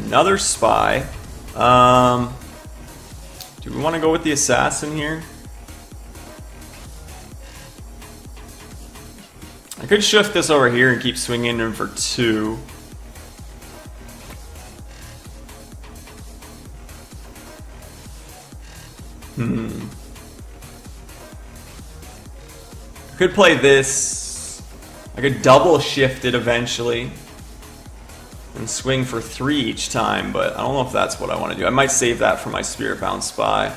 Another Spy. Do we want to go with the Assassin here? I could shift this over here and keep swinging in for 2. I could play this. I could double shift it eventually and swing for 3 each time, but I don't know if that's what I want to do. I might save that for my Spirit-Bound Spy.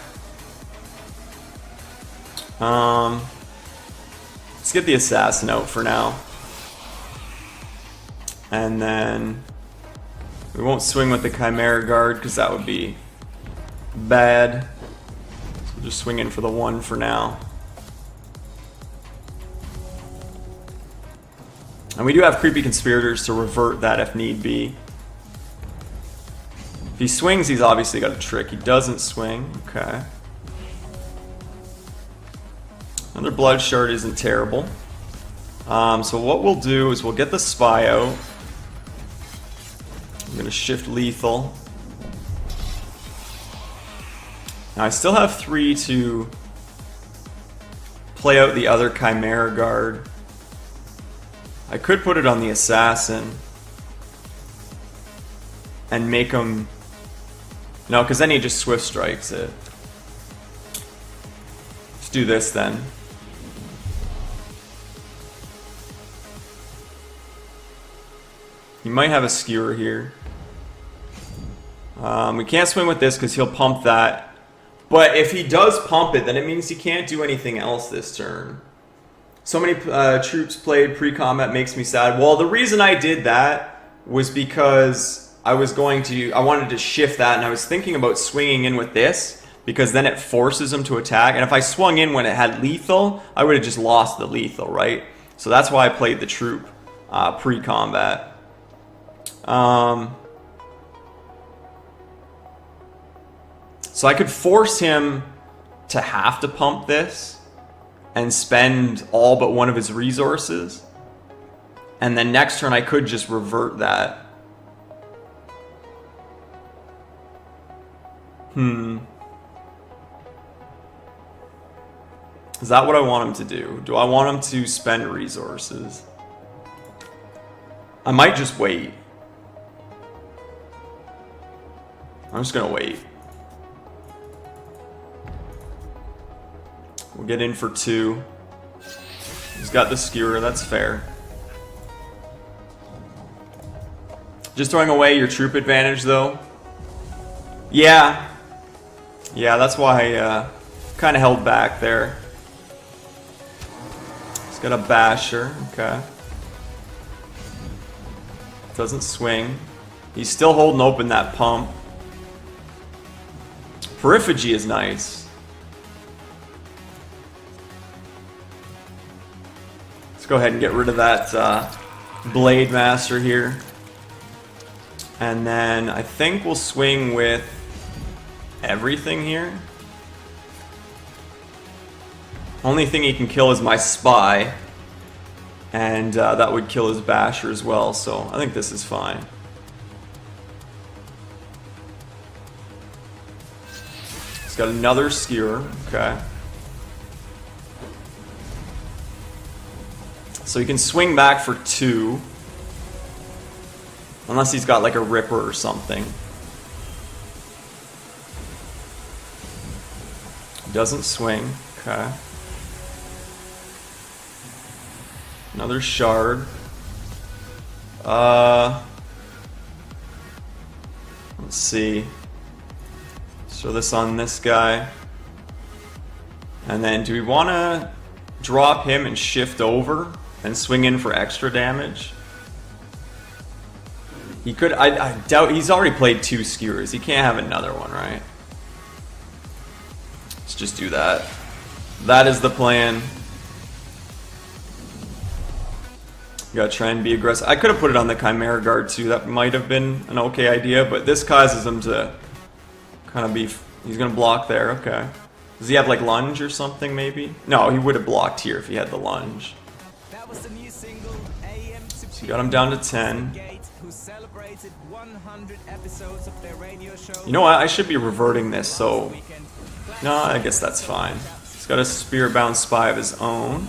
Let's get the Assassin out for now. And then we won't swing with the Chimera Guard because that would be bad. So we'll just swing in for the 1 for now. And we do have Creepy Conspirators to revert that if need be. If he swings, he's obviously got a trick. He doesn't swing. Okay. Another Blood Shard isn't terrible. So what we'll do is we'll get the Spy out. I'm going to shift lethal. Now I still have 3 to play out the other Chimera Guard. I could put it on the Assassin and make him... No, because then he just Swift Strikes it. Let's do this then. He might have a Skewer here. We can't swing with this because he'll pump that. But if he does pump it, then it means he can't do anything else this turn. So many troops played pre-combat makes me sad. Well, the reason I did that was because I wanted to shift that, and I was thinking about swinging in with this because then it forces him to attack. And if I swung in when it had lethal, I would have just lost the lethal, right? So that's why I played the troop pre-combat. So I could force him to have to pump this and spend all but one of his resources. And then next turn I could just revert that. Is that what I want him to do? Do I want him to spend resources? I might just wait. I'm just gonna wait. We'll get in for 2. He's got the Skewer, that's fair. Just throwing away your troop advantage though. Yeah. Yeah, that's why I kind of held back there. He's got a Basher, okay. Doesn't swing. He's still holding open that pump. Periphagy is nice. Let's go ahead and get rid of that Blade Master here. And then I think we'll swing with everything here. Only thing he can kill is my Spy. And that would kill his Basher as well, so I think this is fine. He's got another Skewer, okay. So he can swing back for 2. Unless he's got like a Ripper or something. Doesn't swing, okay. Another Shard. Let's see. Show this on this guy. And then do we want to drop him and shift over and swing in for extra damage? He could, I doubt, he's already played 2 skewers. He can't have another one, right? Let's just do that. That is the plan. You gotta try and be aggressive. I could have put it on the Chimera Guard too. That might have been an okay idea, but this causes him to kind of be... He's gonna block there, okay. Does he have like lunge or something maybe? No, he would have blocked here if he had the lunge. So you got him down to 10. You know what? I should be reverting this, so... No, I guess that's fine. He's got a Spirit-bound Spy of his own.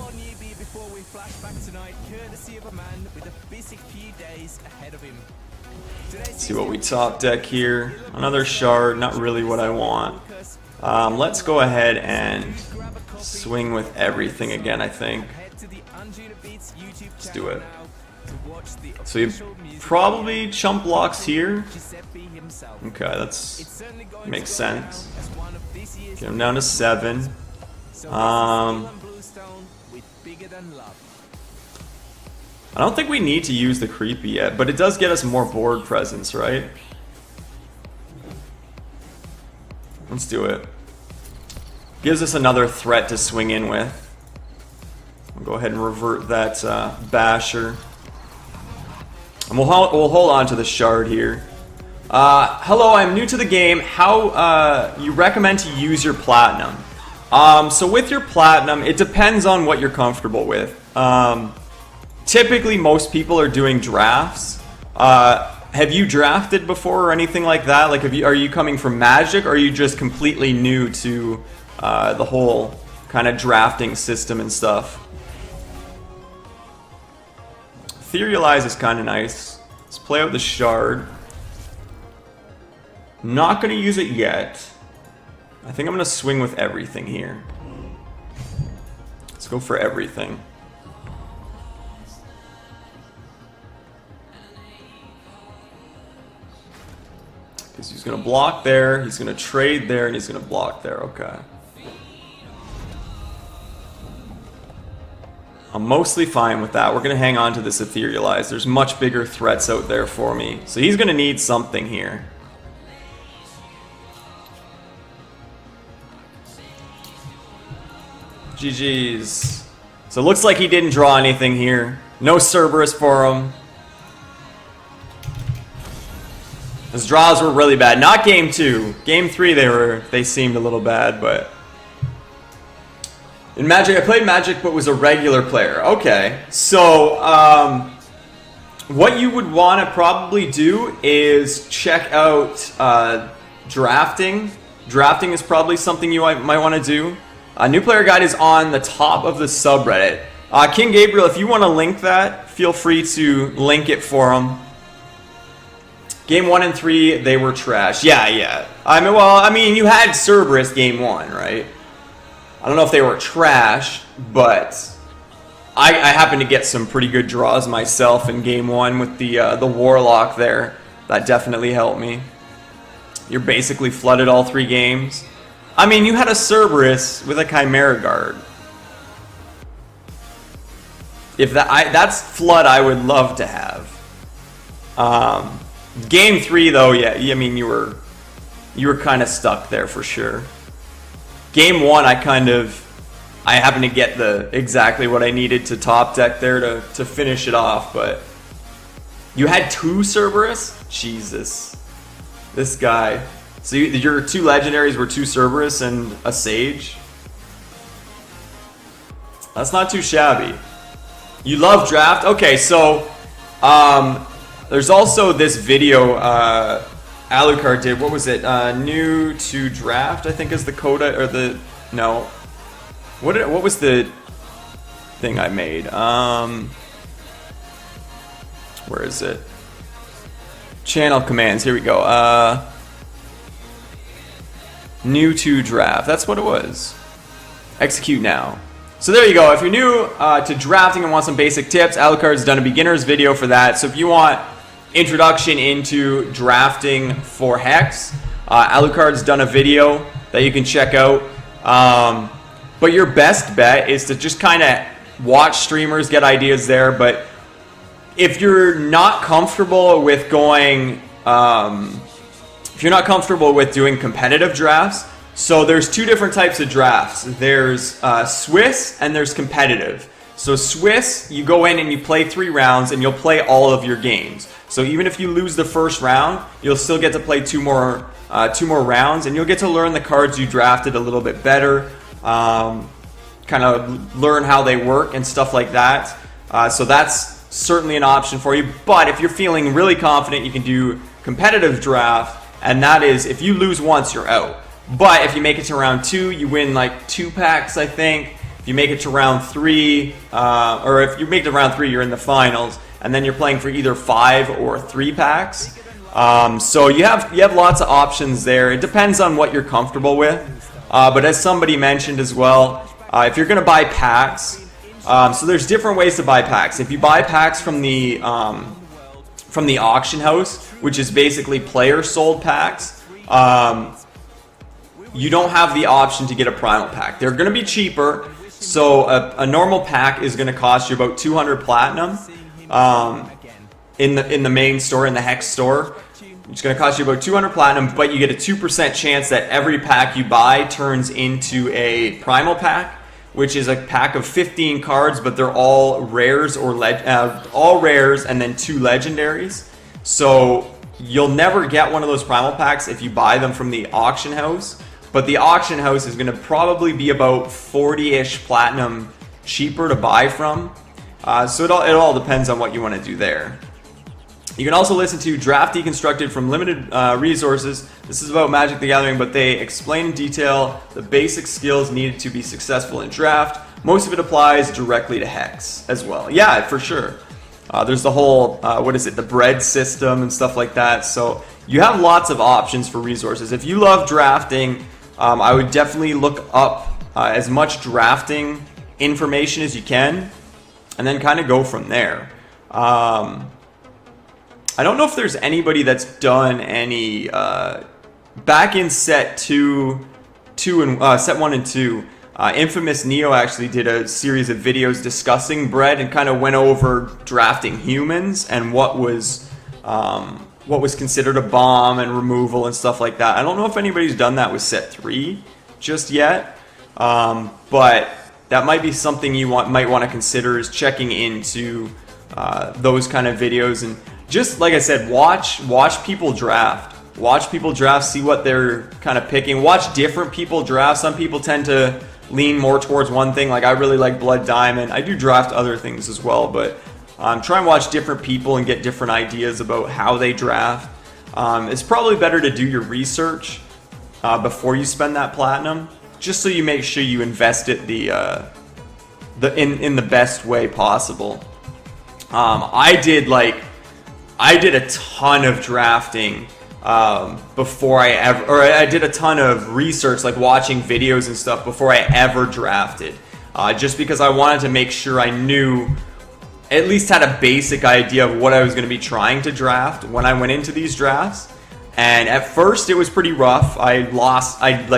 Let's see what we top deck here. Another shard, not really what I want. Let's go ahead and swing with everything again, I think. Let's do it. So you probably chump blocks here. Okay, that's makes sense. Get him down to 7. I don't think we need to use the creepy yet, but it does get us more board presence, right? Let's do it. Gives us another threat to swing in with. We'll go ahead and revert that basher. And we'll hold on to the shard here. Hello, I'm new to the game. How you recommend to use your platinum? So with your platinum, it depends on what you're comfortable with. Typically, most people are doing drafts. Have you drafted before or anything like that? Like, are you coming from Magic, or are you just completely new to the whole kind of drafting system and stuff? Etherealize is kind of nice. Let's play out the shard. Not going to use it yet. I think I'm going to swing with everything here. Let's go for everything. Because he's going to block there, he's going to trade there, and he's going to block there. Okay. I'm mostly fine with that. We're going to hang on to this Etherealize. There's much bigger threats out there for me. So he's going to need something here. GG's. So it looks like he didn't draw anything here. No Cerberus for him. His draws were really bad. Not game 2. Game 3 they seemed a little bad, but in Magic, I played Magic but was a regular player. Okay. So what you would want to probably do is check out drafting. Drafting is probably something you might want to do. New player guide is on the top of the subreddit. King Gabriel, if you want to link that, feel free to link it for him. Game 1 and 3, they were trash. Yeah. I mean, you had Cerberus game 1, right? I don't know if they were trash, but I happened to get some pretty good draws myself in game 1 with the Warlock there. That definitely helped me. You're basically flooded all 3 games. I mean, you had a Cerberus with a Chimera Guard. If that's flood, I would love to have. Game 3, though, yeah. I mean, you were kind of stuck there for sure. Game 1, I happened to get exactly what I needed to top deck there to finish it off, but you had 2 Cerberus? Jesus, this guy. So your 2 legendaries were 2 Cerberus and a Sage. That's not too shabby. You love draft? Okay, so there's also this video Alucard did. What was it? New to draft, I think is the coda, or the... No. What was the thing I made? Where is it? Channel commands. Here we go. New to draft. That's what it was. Execute now. So there you go. If you're new to drafting and want some basic tips, Alucard's done a beginner's video for that. So if you want introduction into drafting for Hex. Alucard's done a video that you can check out. But your best bet is to just kind of watch streamers, get ideas there. But if you're not comfortable with going, if you're not comfortable with doing competitive drafts, so there's two different types of drafts. There's Swiss and there's competitive. So Swiss, you go in and you play 3 rounds and you'll play all of your games. So even if you lose the first round, you'll still get to play two more rounds, and you'll get to learn the cards you drafted a little bit better, kind of learn how they work and stuff like that. So that's certainly an option for you. But if you're feeling really confident, you can do competitive draft, and that is if you lose once, you're out. But if you make it to round 2, you win like 2 packs, I think. If you make it to round 3, or if you make it to round 3, you're in the finals, and then you're playing for either 5 or 3 packs. So you have lots of options there. It depends on what you're comfortable with. But as somebody mentioned as well, if you're going to buy packs, so there's different ways to buy packs. If you buy packs from the auction house, which is basically player sold packs, you don't have the option to get a primal pack. They're going to be cheaper. So a normal pack is going to cost you about 200 platinum in the main store, in the Hex store. It's going to cost you about 200 platinum, but you get a 2% chance that every pack you buy turns into a primal pack, which is a pack of 15 cards, but they're all rares all rares and then 2 legendaries. So you'll never get one of those primal packs if you buy them from the auction house. But the auction house is going to probably be about 40-ish platinum cheaper to buy from. So it all depends on what you want to do there. You can also listen to Draft Deconstructed from Limited Resources. This is about Magic the Gathering, but they explain in detail the basic skills needed to be successful in draft. Most of it applies directly to Hex as well. Yeah, for sure. There's the whole, the bread system and stuff like that. So you have lots of options for resources. If you love drafting, I would definitely look up as much drafting information as you can, and then kind of go from there. I don't know if there's anybody that's done any back in set 1 and 2. Infamous Neo actually did a series of videos discussing bread and kind of went over drafting humans and what was considered a bomb and removal and stuff like that. I don't know if anybody's done that with set 3 just yet, but that might be something you might want to consider, is checking into those kind of videos. And just like I said, watch people draft. Watch people draft, see what they're kind of picking. Watch different people draft. Some people tend to lean more towards one thing. Like I really like Blood Diamond. I do draft other things as well, but try and watch different people and get different ideas about how they draft. It's probably better to do your research before you spend that platinum, just so you make sure you invest it in the best way possible. I did a ton of drafting before I did a ton of research, like watching videos and stuff before I ever drafted, just because I wanted to make sure I knew, at least had a basic idea of what I was going to be trying to draft when I went into these drafts. And at first it was pretty rough. I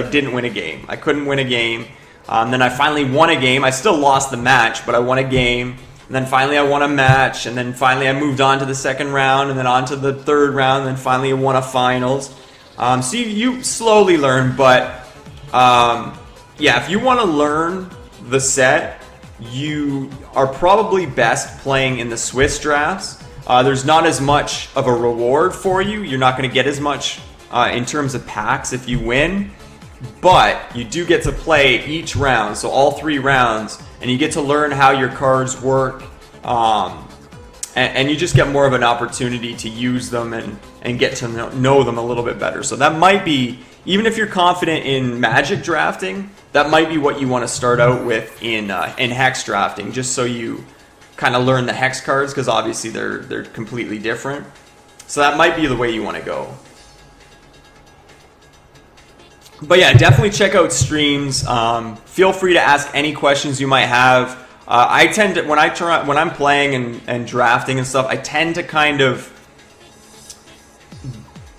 didn't win a game. I couldn't win a game. Then I finally won a game. I still lost the match, but I won a game. And then finally I won a match, and then finally I moved on to the second round, and then on to the third round, and then finally I won a finals. So you slowly learn, but yeah, if you want to learn the set, you are probably best playing in the Swiss drafts. There's not as much of a reward for you. You're not going to get as much in terms of packs if you win, but you do get to play each round, so all 3 rounds, and you get to learn how your cards work, and you just get more of an opportunity to use them and get to know them a little bit better. So that might be, even if you're confident in Magic drafting, that might be what you want to start out with in Hex drafting, just so you kind of learn the Hex cards, because obviously they're completely different. So that might be the way you want to go. But yeah, definitely check out streams. Feel free to ask any questions you might have. I tend to, when I'm playing and drafting and stuff, I tend to kind of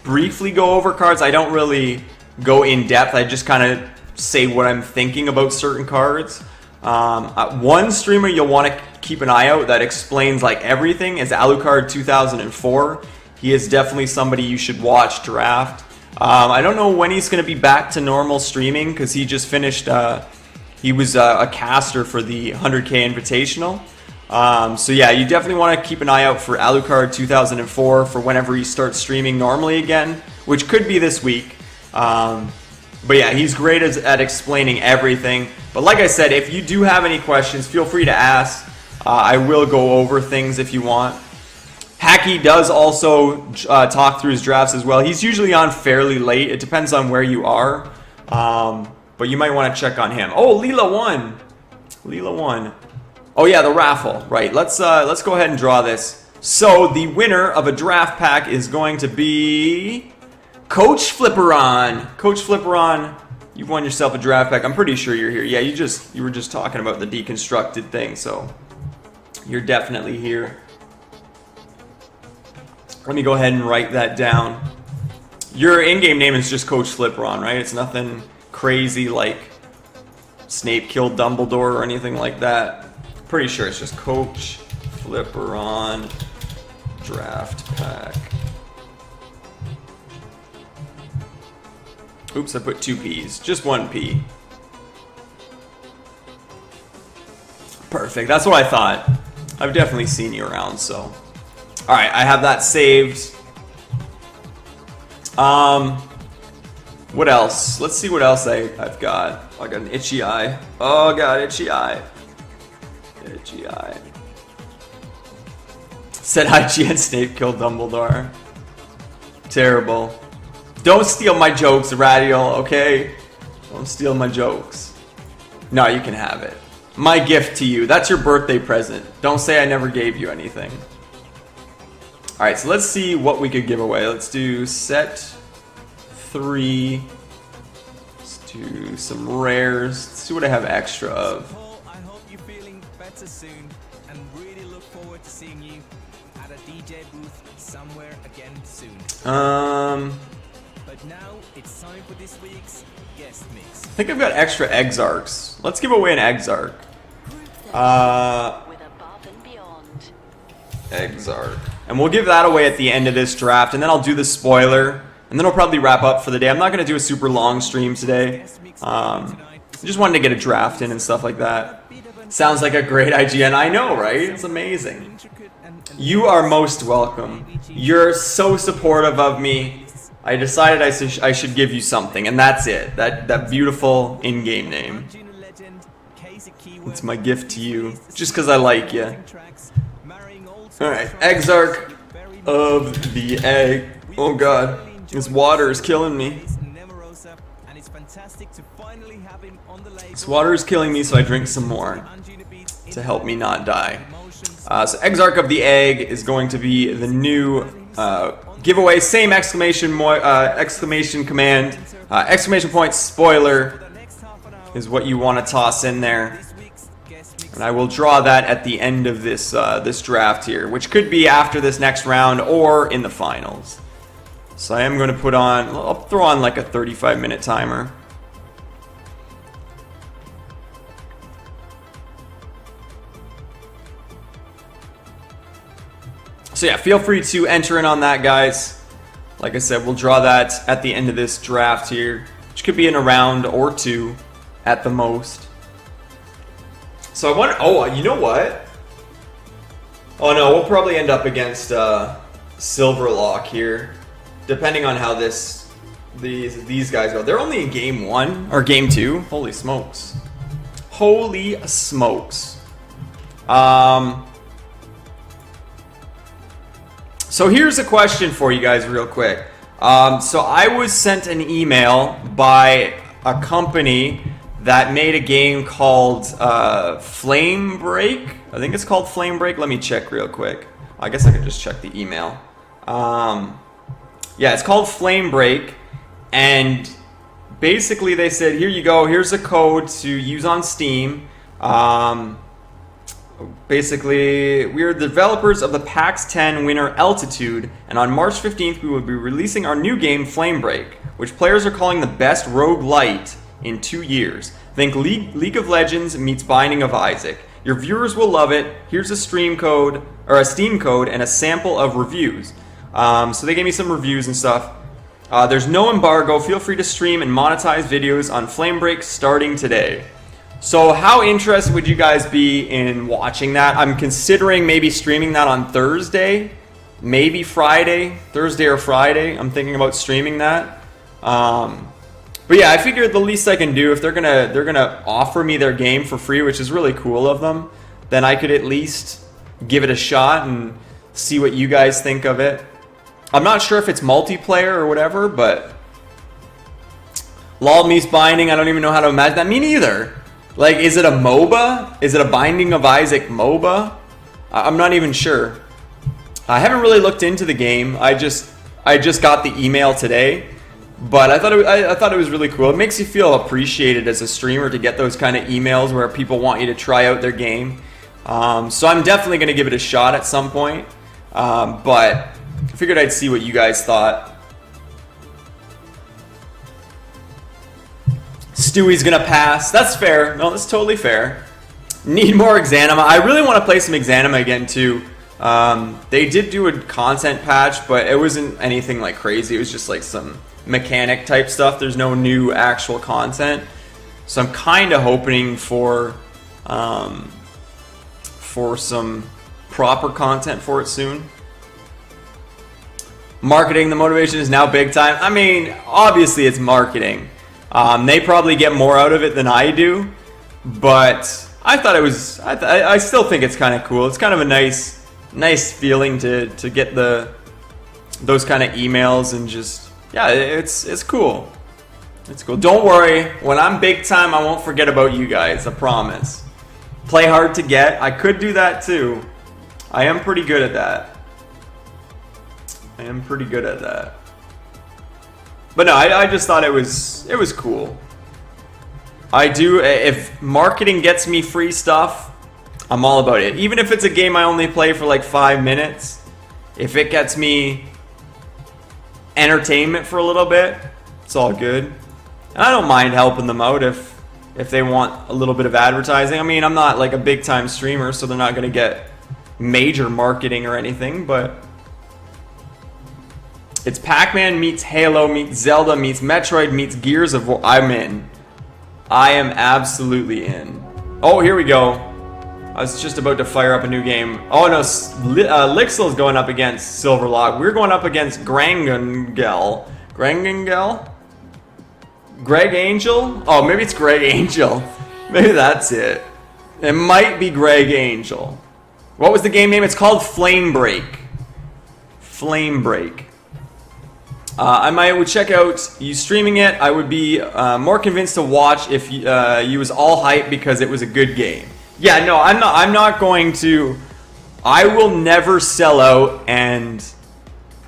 briefly go over cards. I don't really go in depth. I just kind of say what I'm thinking about certain cards. One streamer you'll want to keep an eye out that explains like everything is Alucard 2004. He is definitely somebody you should watch draft. I don't know when he's going to be back to normal streaming because he just finished. He was a caster for the 100K Invitational. So yeah, you definitely want to keep an eye out for Alucard 2004 for whenever he starts streaming normally again, which could be this week. But yeah, he's great at explaining everything. But like I said, if you do have any questions, feel free to ask. I will go over things if you want. Hacky does also talk through his drafts as well. He's usually on fairly late. It depends on where you are. But you might want to check on him. Oh, Leela won. Leela won. Oh yeah, the raffle. Right. Let's go ahead and draw this. So the winner of a draft pack is going to be Coach Flipperon. Coach Flipperon, you've won yourself a draft pack. I'm pretty sure you're here. Yeah, you were just talking about the deconstructed thing, so you're definitely here. Let me go ahead and write that down. Your in-game name is just Coach Flipperon, right? It's nothing crazy like Snape killed Dumbledore or anything like that. Pretty sure it's just Coach Flipperon draft pack. Oops, I put 2 P's. Just 1 P. Perfect. That's what I thought. I've definitely seen you around, so. Alright, I have that saved. What else? Let's see what else I've got. I got an itchy eye. Oh god, itchy eye. Itchy eye. Said IGN Snape killed Dumbledore. Terrible. Don't steal my jokes, Radial, okay? Don't steal my jokes. No, you can have it. My gift to you. That's your birthday present. Don't say I never gave you anything. Alright, so let's see what we could give away. Let's do set 3. Let's do some rares. Let's see what I have extra of. I hope you're feeling better soon and really look forward to seeing you at a DJ booth somewhere again soon. But now it's time for this week's guest mix. I think I've got extra Exarchs. Let's give away an Exarch. With above and beyond. Exarch. And we'll give that away at the end of this draft, and then I'll do the spoiler, and then I'll probably wrap up for the day. I'm not going to do a super long stream today. Just wanted to get a draft in and stuff like that. Sounds like a great IGN. I know, right? It's amazing. You are most welcome. You're so supportive of me. I decided I should give you something, and that's it. That beautiful in-game name. It's my gift to you, just because I like you. Alright, Exarch of the Egg. Oh god, this water is killing me. This water is killing me, so I drink some more to help me not die. So Exarch of the Egg is going to be the new giveaway. Same exclamation command. Exclamation point spoiler is what you want to toss in there. And I will draw that at the end of this this draft here, which could be after this next round or in the finals. So I am going to put on, I'll throw on like a 35-minute timer. So yeah, feel free to enter in on that, guys. Like I said, we'll draw that at the end of this draft here, which could be in a round or 2 at the most. So I wonder, oh, you know what? Oh no, we'll probably end up against Silverlock here, depending on how these guys go. They're only in game 1 or game 2. Holy smokes! Holy smokes! So here's a question for you guys, real quick. So I was sent an email by a company that made a game called Flame Break. I think it's called Flame Break. Let me check real quick. I guess I could just check the email. Yeah, it's called Flame Break. And basically they said, here you go. Here's a code to use on Steam. Basically, we are the developers of the PAX 10 winner Altitude, and on March 15th we will be releasing our new game Flamebreak, which players are calling the best roguelite in 2 years. Think League of Legends meets Binding of Isaac. Your viewers will love it. Here's a Steam code, and a sample of reviews. So they gave me some reviews and stuff. There's no embargo. Feel free to stream and monetize videos on Flamebreak starting today. So how interested would you guys be in watching that? I'm considering maybe streaming that on Thursday, maybe Friday, Thursday or Friday. I'm thinking about streaming that. But yeah, I figured the least I can do, if they're gonna offer me their game for free, which is really cool of them, then I could at least give it a shot and see what you guys think of it. I'm not sure if it's multiplayer or whatever, but LOL meets Binding, I don't even know how to imagine that. Me neither. Like, is it a MOBA? Is it a Binding of Isaac MOBA? I'm not even sure. I haven't really looked into the game. I just got the email today, but I thought it was really cool. It makes you feel appreciated as a streamer to get those kind of emails where people want you to try out their game. So I'm definitely going to give it a shot at some point, but I figured I'd see what you guys thought. Stewie's gonna pass. That's fair. No, that's totally fair. Need more Exanima. I really want to play some Exanima again too. They did do a content patch, but it wasn't anything like crazy. It was just like some mechanic type stuff. There's no new actual content. So I'm kind of hoping for some proper content for it soon. Marketing, the motivation is now big time. I mean, obviously it's marketing. They probably get more out of it than I do, but I thought it was. I still think it's kind of cool. It's kind of a nice feeling to get those kind of emails and just it's cool. It's cool. Don't worry, when I'm big time, I won't forget about you guys. I promise. Play hard to get. I could do that too. I am pretty good at that. But no, I just thought it was cool. I do, if marketing gets me free stuff, I'm all about it. Even if it's a game I only play for like 5 minutes, if it gets me entertainment for a little bit, it's all good. And I don't mind helping them out if they want a little bit of advertising. I mean, I'm not like a big time streamer, so they're not going to get major marketing or anything, but it's Pac-Man meets Halo meets Zelda meets Metroid meets Gears of War. I'm in. I am absolutely in. Oh, here we go. I was just about to fire up a new game. Oh no, Lixel's going up against Silverlock. We're going up against Grangengel. Greg Angel? Oh, maybe it's Greg Angel. Maybe that's it. It might be Greg Angel. What was the game name? It's called Flamebreak. I would check out you streaming it. I would be more convinced to watch if you was all hype because it was a good game. Yeah, no, I'm not going to. I will never sell out, and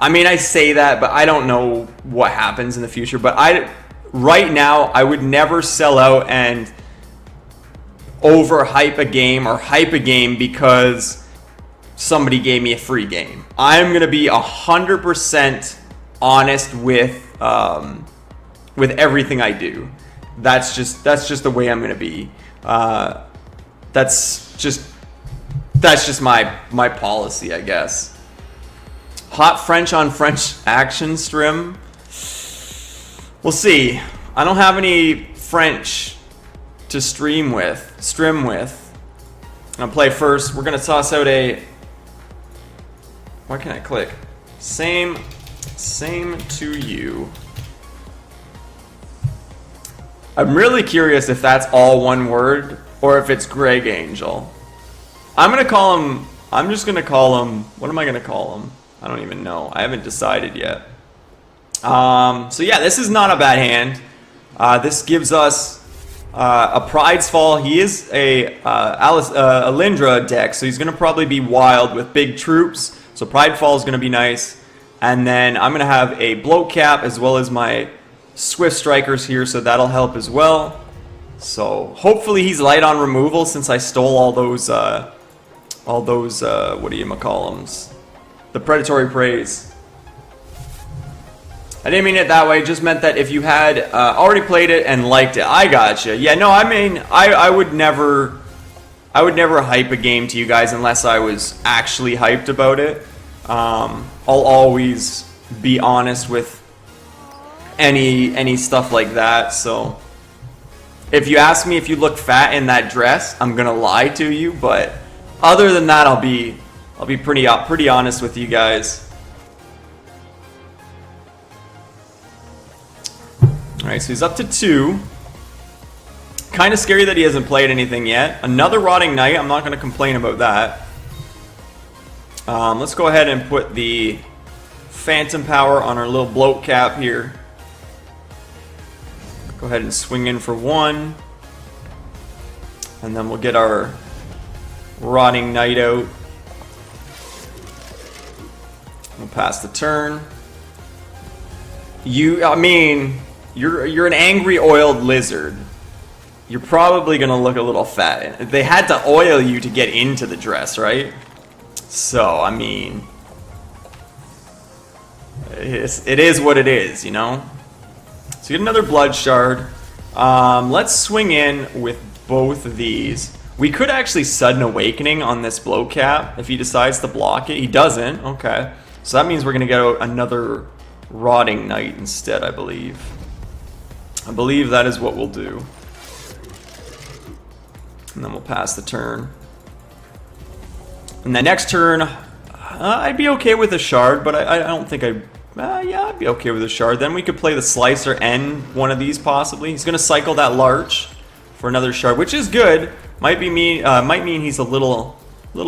I mean I say that, but I don't know what happens in the future. But right now I would never sell out and overhype a game or hype a game because somebody gave me a free game. I'm gonna be 100% honest with everything I do. That's just the way I'm gonna be. That's just my policy, I guess. Hot French on French action stream. We'll see. I don't have any French to stream with. I'll play first. We're gonna toss out a. Why can't I click? Same to you. I'm really curious if that's all one word or if it's Greg Angel. I'm just gonna call him. What am I gonna call him? I don't even know. I haven't decided yet. So yeah, this is not a bad hand. This gives us a Pride's Fall. He is a Alindra deck, so he's gonna probably be wild with big troops. So Pride Fall is gonna be nice. And then I'm gonna have a Bloat Cap as well as my Swift Strikers here, so that'll help as well. So hopefully he's light on removal since I stole all those all those, what do you call them? The predatory preys. I didn't mean it that way, it just meant that if you had already played it and liked it. I gotcha. Yeah, no, I mean, I would never hype a game to you guys unless I was actually hyped about it. I'll always be honest with any stuff like that. So if you ask me if you look fat in that dress, I'm gonna lie to you. But other than that, I'll be pretty honest with you guys. All right, so he's up to 2. Kind of scary that he hasn't played anything yet. Another Rotting Knight. I'm not going to complain about that. Let's go ahead and put the Phantom Power on our little bloat cap here. Go ahead and swing in for 1. And then we'll get our Rotting Knight out. We'll pass the turn. I mean, you're an angry oiled lizard. You're probably going to look a little fat. They had to oil you to get into the dress, right? So, I mean, it is what it is, you know? So you get another blood shard. Let's swing in with both of these. We could actually sudden awakening on this blow cap if he decides to block it. He doesn't. Okay. So that means we're going to get another Rotting Knight instead, I believe. I believe that is what we'll do. And then we'll pass the turn. And the next turn, I'd be okay with a shard, but I don't think yeah, I'd be okay with a shard. Then we could play the Slicer and one of these possibly. He's going to cycle that Larch for another shard, which is good. Might mean he's a little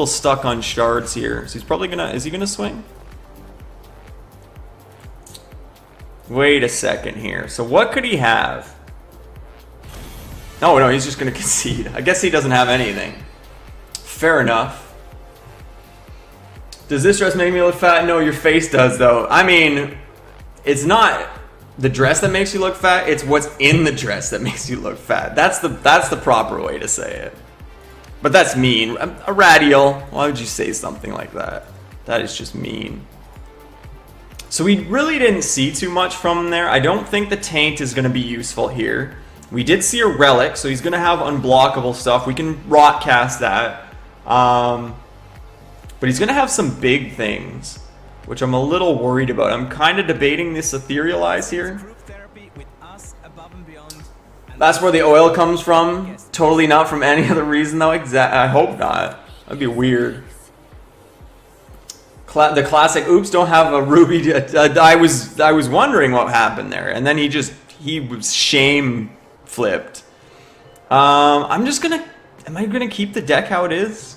stuck on shards here. So he's probably is he gonna swing? Wait a second here. So what could he have? Oh no, he's just gonna concede. I guess he doesn't have anything. Fair enough. Does this dress make me look fat? No, your face does though. I mean, it's not the dress that makes you look fat, it's what's in the dress that makes you look fat. That's the proper way to say it. But that's mean. A radial. Why would you say something like that? That is just mean. So we really didn't see too much from him there. I don't think the taint is going to be useful here. We did see a relic, so he's going to have unblockable stuff. We can rot cast that. But he's going to have some big things, which I'm a little worried about. I'm kind of debating this etherealize here. That's where the oil comes from. Totally not from any other reason though. I hope not. That'd be weird. The classic oops, don't have a ruby. I was wondering what happened there, and then he was shame flipped. Am I gonna keep the deck how it is?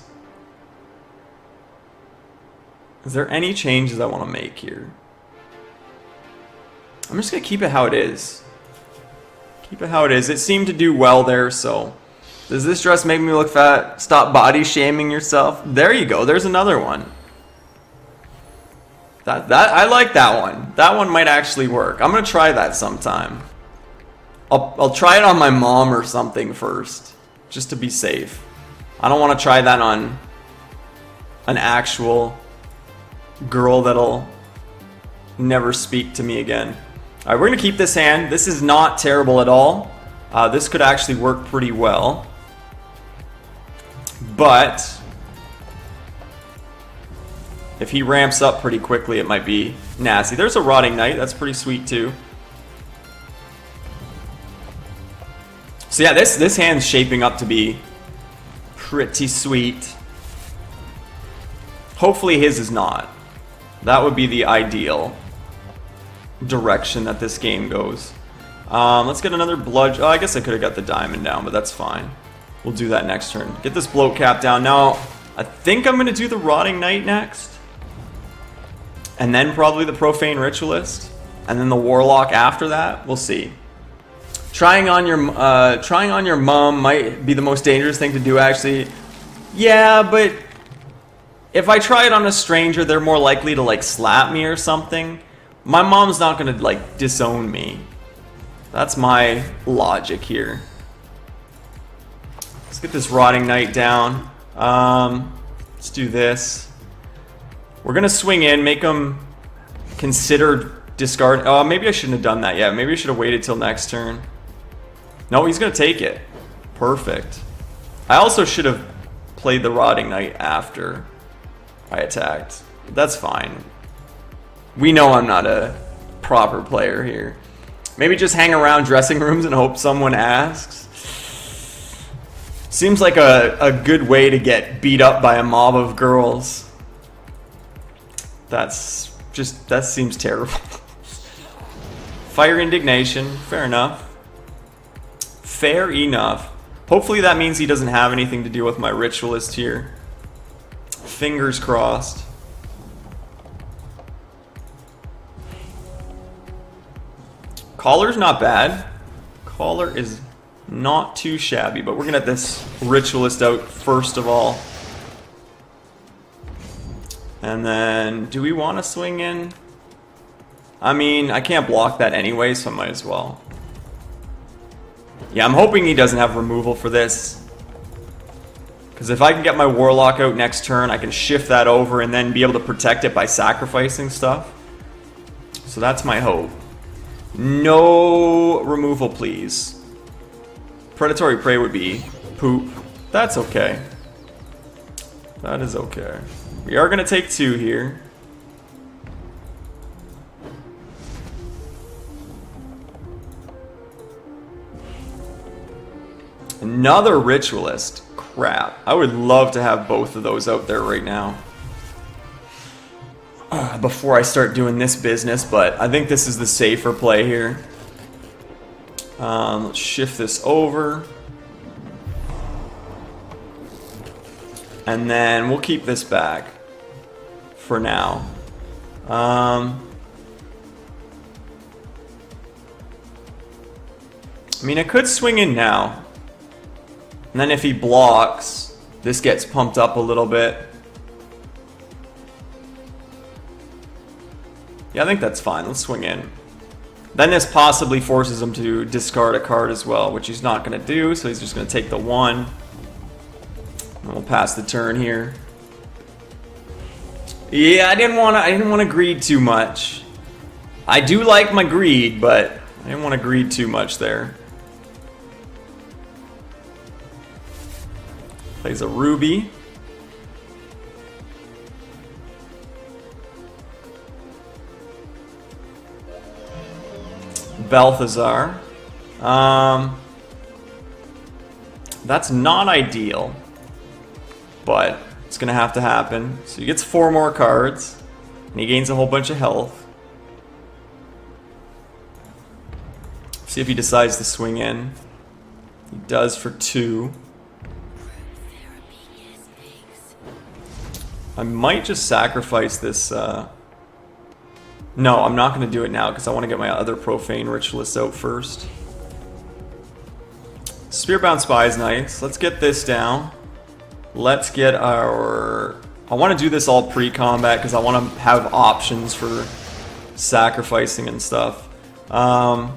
Is there any changes I want to make here? I'm just gonna keep it how it is. Keep it how it is. It seemed to do well there, so. Does this dress make me look fat? Stop body shaming yourself. There you go. There's another one. I like that one. That one might actually work. I'm gonna try that sometime. I'll try it on my mom or something first, just to be safe. I don't want to try that on an actual girl that'll never speak to me again. All right, we're gonna keep this hand. This is not terrible at all. This could actually work pretty well, but if he ramps up pretty quickly, it might be nasty. There's a Rotting Knight. That's pretty sweet too. So yeah, this hand's shaping up to be pretty sweet. Hopefully his is not. That would be the ideal direction that this game goes. Let's get another blood. Oh, I guess I could have got the diamond down, but that's fine. We'll do that next turn. Get this bloat cap down. Now, I think I'm going to do the Rotting Knight next. And then probably the Profane Ritualist. And then the Warlock after that. We'll see. Trying on your mom might be the most dangerous thing to do, actually. Yeah, but if I try it on a stranger, they're more likely to, like, slap me or something. My mom's not going to, like, disown me. That's my logic here. Let's get this Rotting Knight down. Let's do this. We're gonna swing in, make him consider discard. Oh, maybe I shouldn't have done that yet. Maybe I should have waited till next turn. No, he's gonna take it. Perfect. I also should have played the Rotting Knight after I attacked. That's fine. We know I'm not a proper player here. Maybe just hang around dressing rooms and hope someone asks. Seems like a good way to get beat up by a mob of girls. That seems terrible. Fire Indignation, fair enough. Fair enough. Hopefully that means he doesn't have anything to do with my Ritualist here. Fingers crossed. Collar's not bad. Collar is not too shabby, but we're gonna get this Ritualist out first of all. And then, do we want to swing in? I mean, I can't block that anyway, so I might as well. Yeah, I'm hoping he doesn't have removal for this. Because if I can get my Warlock out next turn, I can shift that over and then be able to protect it by sacrificing stuff. So that's my hope. No removal, please. Predatory Prey would be poop. That's okay. That is okay. We are going to take 2 here. Another Ritualist. Crap. I would love to have both of those out there right now. Before I start doing this business, but I think this is the safer play here. Let's shift this over. And then we'll keep this back for now. I mean, I could swing in now. And then if he blocks, this gets pumped up a little bit. Yeah, I think that's fine. Let's swing in. Then this possibly forces him to discard a card as well, which he's not going to do, so he's just going to take the 1. And we'll pass the turn here. Yeah, I didn't want to greed too much. I do like my greed, but I didn't want to greed too much there. Plays a Ruby. Balthazar. That's not ideal, but it's gonna have to happen. So he gets 4 more cards, and he gains a whole bunch of health. See if he decides to swing in. He does for 2. I might just sacrifice this. No, I'm not going to do it now because I want to get my other Profane Ritualists out first. Spearbound Spy is nice. Let's get this down. Let's get our... I want to do this all pre-combat because I want to have options for sacrificing and stuff. Let's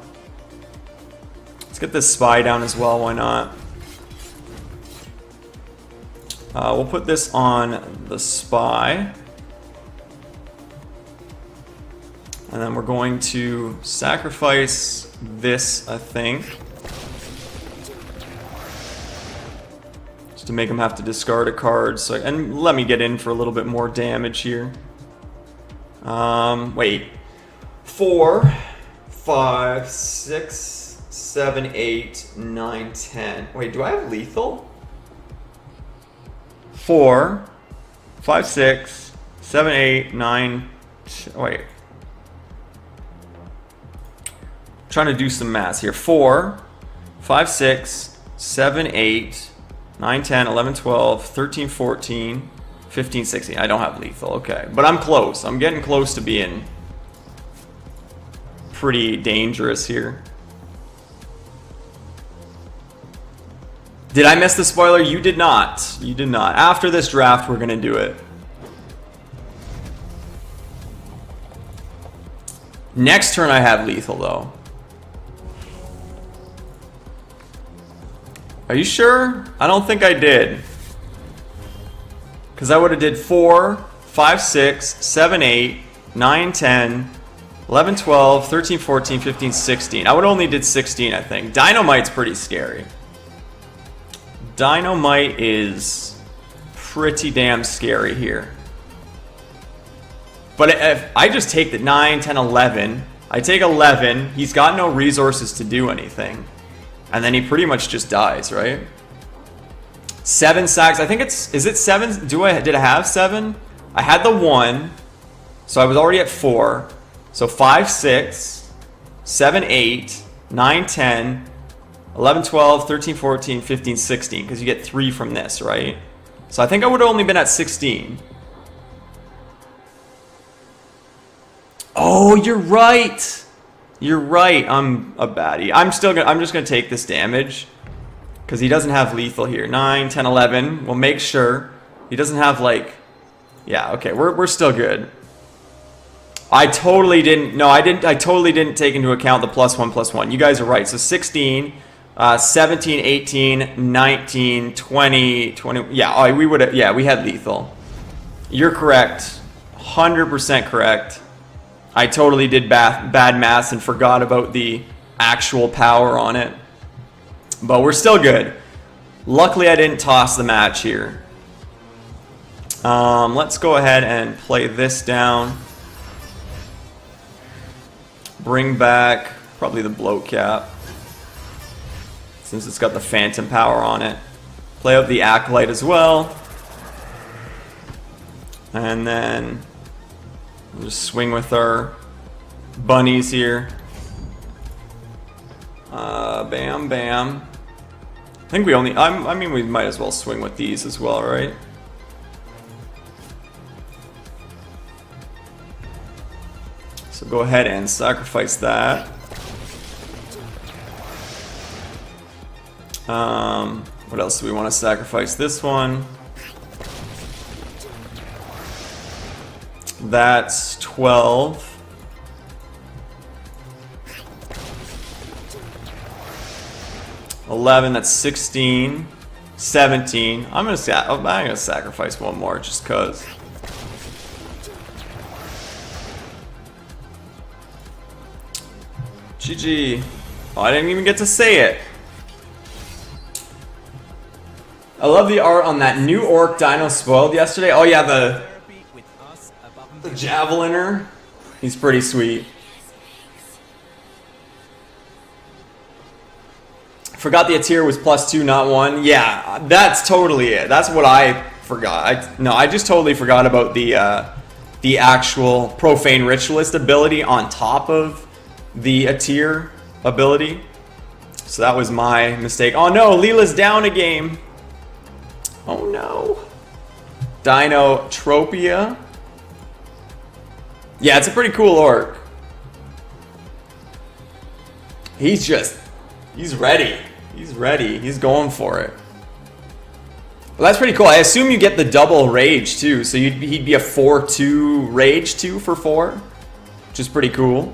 get this Spy down as well, why not? We'll put this on the Spy. And then we're going to sacrifice this, I think. Just to make him have to discard a card. So, and let me get in for a little bit more damage here. Wait. 4, 5, 6, 7, 8, 9, 10. Wait, do I have lethal? 4, 5, 6, 7, 8, 9, wait. I'm trying to do some math here. 4, 5, 6, 7, 8, 9, 10, 11, 12, 13, 14, 15, 16. I don't have lethal, okay. But I'm close. I'm getting close to being pretty dangerous here. Did I miss the spoiler? You did not. You did not. After this draft, we're going to do it. Next turn, I have lethal, though. Are you sure? I don't think I did. Because I would have did 4, 5, 6, 7, 8, 9, 10, 11, 12, 13, 14, 15, 16. I would only did 16, I think. Dynamite's pretty scary. Dynamite is pretty damn scary here. But if I just take the 9, 10, 11, I take 11, he's got no resources to do anything. And then he pretty much just dies, right? 7 sacks, I think it's, is it 7? Did I have 7? I had the 1, so I was already at 4. So 5, 6, 7, 8, 9, 10, 11, 12, 13, 14, 15, 16, because you get 3 from this, right? So I think I would have only been at 16. Oh, you're right. You're right. I'm a baddie. I'm just gonna take this damage because he doesn't have lethal here. 9, 10, 11. We'll make sure he doesn't have like. Yeah. Okay. We're still good. I totally didn't. No, I didn't. I totally didn't take into account the +1/+1. You guys are right. So 16, 17, 18, 19, 20, 20. Yeah. We would have. Yeah. We had lethal. You're correct. 100% correct. I totally did bad maths and forgot about the actual power on it. But we're still good. Luckily, I didn't toss the match here. Let's go ahead and play this down. Bring back probably the bloat cap, since it's got the phantom power on it. Play out the acolyte as well. And then we'll just swing with our bunnies here. Bam, bam. I think we only, I mean, we might as well swing with these as well, right? So go ahead and sacrifice that. What else do we want to sacrifice? This one. That's 12. $11, that's 16. 17. I'm gonna sacrifice one more just cause. GG. Oh, I didn't even get to say it. I love the art on that new orc dino spoiled yesterday. Oh yeah, the javeliner. He's pretty sweet. Forgot the Atir was +2, not 1. Yeah, that's totally it. That's what I forgot. I just totally forgot about the actual profane ritualist ability on top of the Atir ability. So that was my mistake. Oh no, Leela's down a game. Oh no. Dinotropia. Yeah, it's a pretty cool orc. He's ready. He's ready. He's going for it. Well, that's pretty cool. I assume you get the double rage too. So he'd be a 4/2 rage 2 for 4, which is pretty cool.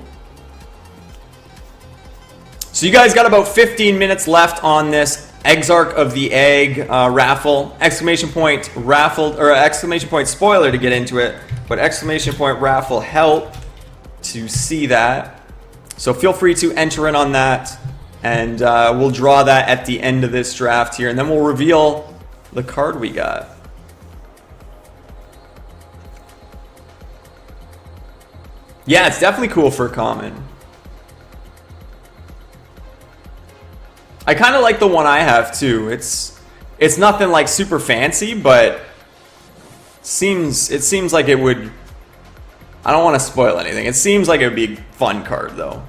So you guys got about 15 minutes left on this Exarch of the Egg raffle. Exclamation point raffle, or exclamation point spoiler to get into it, but exclamation point raffle help to see that. So feel free to enter in on that, and we'll draw that at the end of this draft here, and then we'll reveal the card we got. Yeah, it's definitely cool for a common. I kind of like the one I have too. It's nothing like super fancy, but it seems like it would. I don't want to spoil anything. It seems like it would be a fun card though.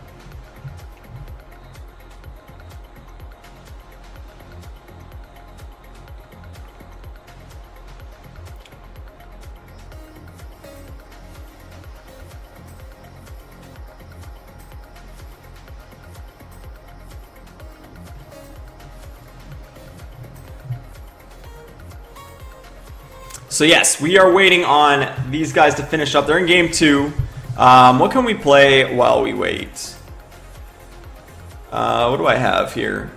So yes, we are waiting on these guys to finish up. They're in game 2. What can we play while we wait? What do I have here?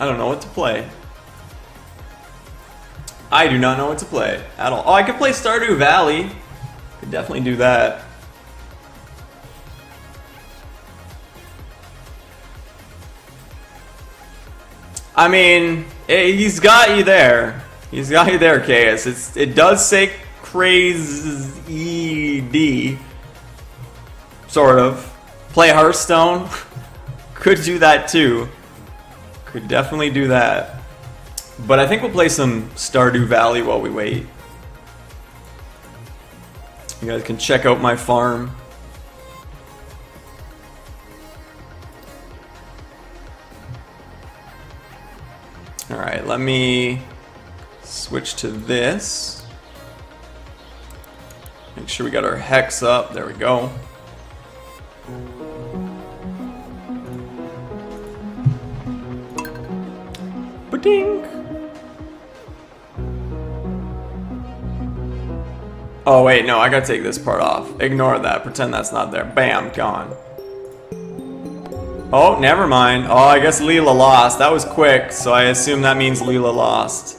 I don't know what to play. I do not know what to play at all. Oh, I could play Stardew Valley. Could definitely do that. I mean, he's got you there. He's got you there, KS. It does say crazy, sort of. Play Hearthstone. Could do that too. Could definitely do that. But I think we'll play some Stardew Valley while we wait. You guys can check out my farm. Alright, let me switch to this. Make sure we got our hex up. There we go. Ba-ding! Oh wait, no, I gotta take this part off. Ignore that, pretend that's not there. Bam, gone. Oh, never mind. Oh, I guess Leela lost. That was quick, so I assume that means Leela lost.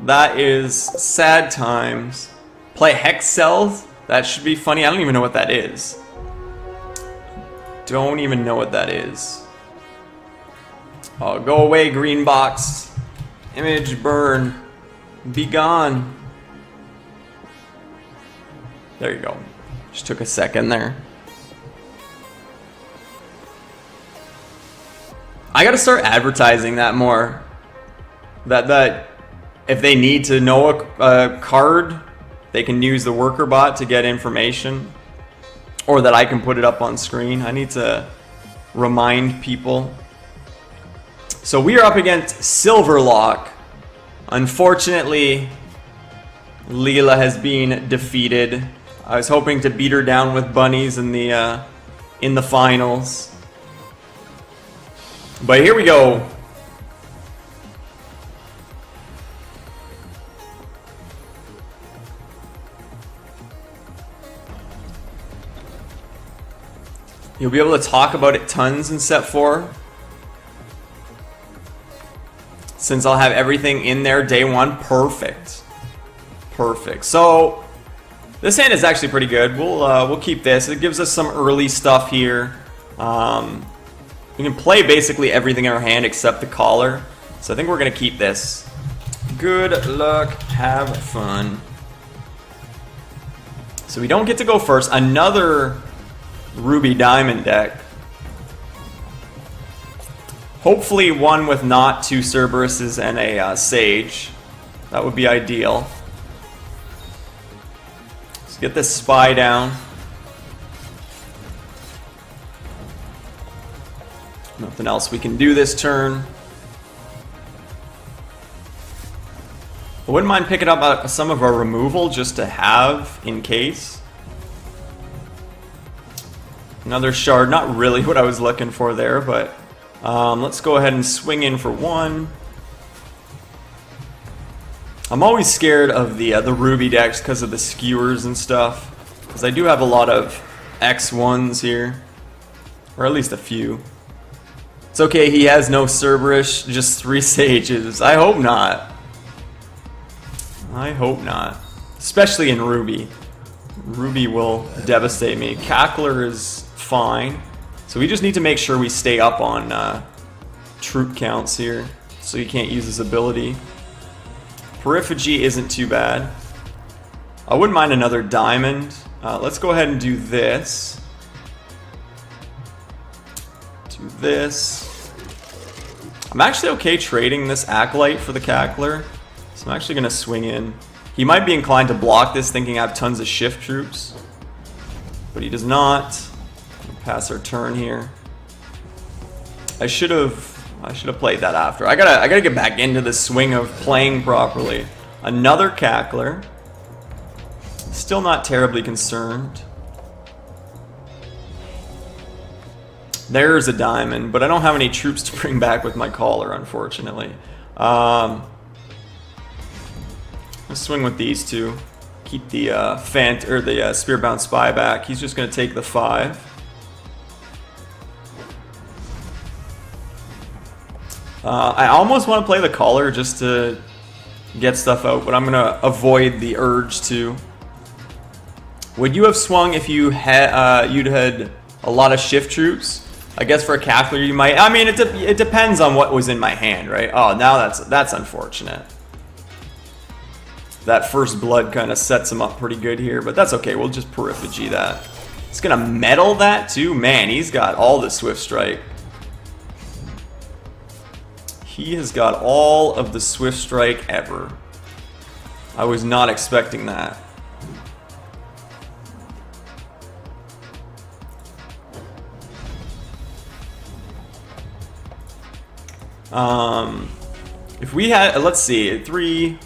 That is sad times. Play Hex Cells? That should be funny. I don't even know what that is. Don't even know what that is. Oh, go away, green box. Image burn. Be gone. There you go. Just took a second there. I gotta start advertising that more. That if they need to know a card, they can use the worker bot to get information. Or that I can put it up on screen. I need to remind people. So we are up against Silverlock. Unfortunately, Leela has been defeated. I was hoping to beat her down with bunnies in the finals. But here we go. You'll be able to talk about it tons in set 4. Since I'll have everything in there day 1. Perfect. Perfect. So this hand is actually pretty good. We'll keep this. It gives us some early stuff here. We can play basically everything in our hand except the collar. So I think we're gonna keep this. Good luck, have fun. So we don't get to go first. Another Ruby Diamond deck. Hopefully one with not 2 Cerberuses and a Sage. That would be ideal. Let's get this spy down. Nothing else we can do this turn. I wouldn't mind picking up some of our removal just to have in case. Another shard, not really what I was looking for there, but let's go ahead and swing in for 1. I'm always scared of the Ruby decks because of the skewers and stuff. Because I do have a lot of X1s here. Or at least a few. It's okay, he has no Cerberus, just 3 Sages. I hope not. I hope not. Especially in Ruby. Ruby will devastate me. Cackler is fine. So we just need to make sure we stay up on troop counts here. So he can't use his ability. Periphagy isn't too bad. I wouldn't mind another diamond. Let's go ahead and do this. This. I'm actually okay trading this Acolyte for the Cackler. So I'm actually going to swing in. He might be inclined to block this thinking I have tons of shift troops. But he does not. Pass our turn here. I should have played that after. I gotta get back into the swing of playing properly. Another Cackler. Still not terribly concerned. There's a diamond, but I don't have any troops to bring back with my collar, unfortunately. Let's swing with these two. Keep the Spearbound Spy back. He's just going to take the 5. I almost want to play the Caller just to get stuff out, but I'm going to avoid the urge to. Would you have swung if you had you'd had a lot of shift troops? I guess for a Cackler you might. I mean, it depends on what was in my hand, right? Oh, now that's unfortunate. That first blood kind of sets him up pretty good here, but that's okay. We'll just Periphagy that. He's going to metal that too. Man, he's got all the Swift Strike. He has got all of the Swift Strike ever. I was not expecting that. If we had, let's see, 3,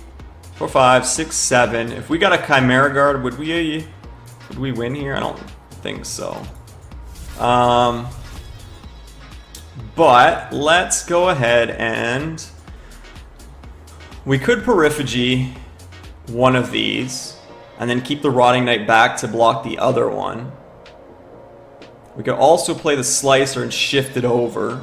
4, 5, 6, 7. If we got a Chimera Guard, would we win here? I don't think so. But let's go ahead and we could Periphagy one of these and then keep the Rotting Knight back to block the other one. We could also play the Slicer and shift it over.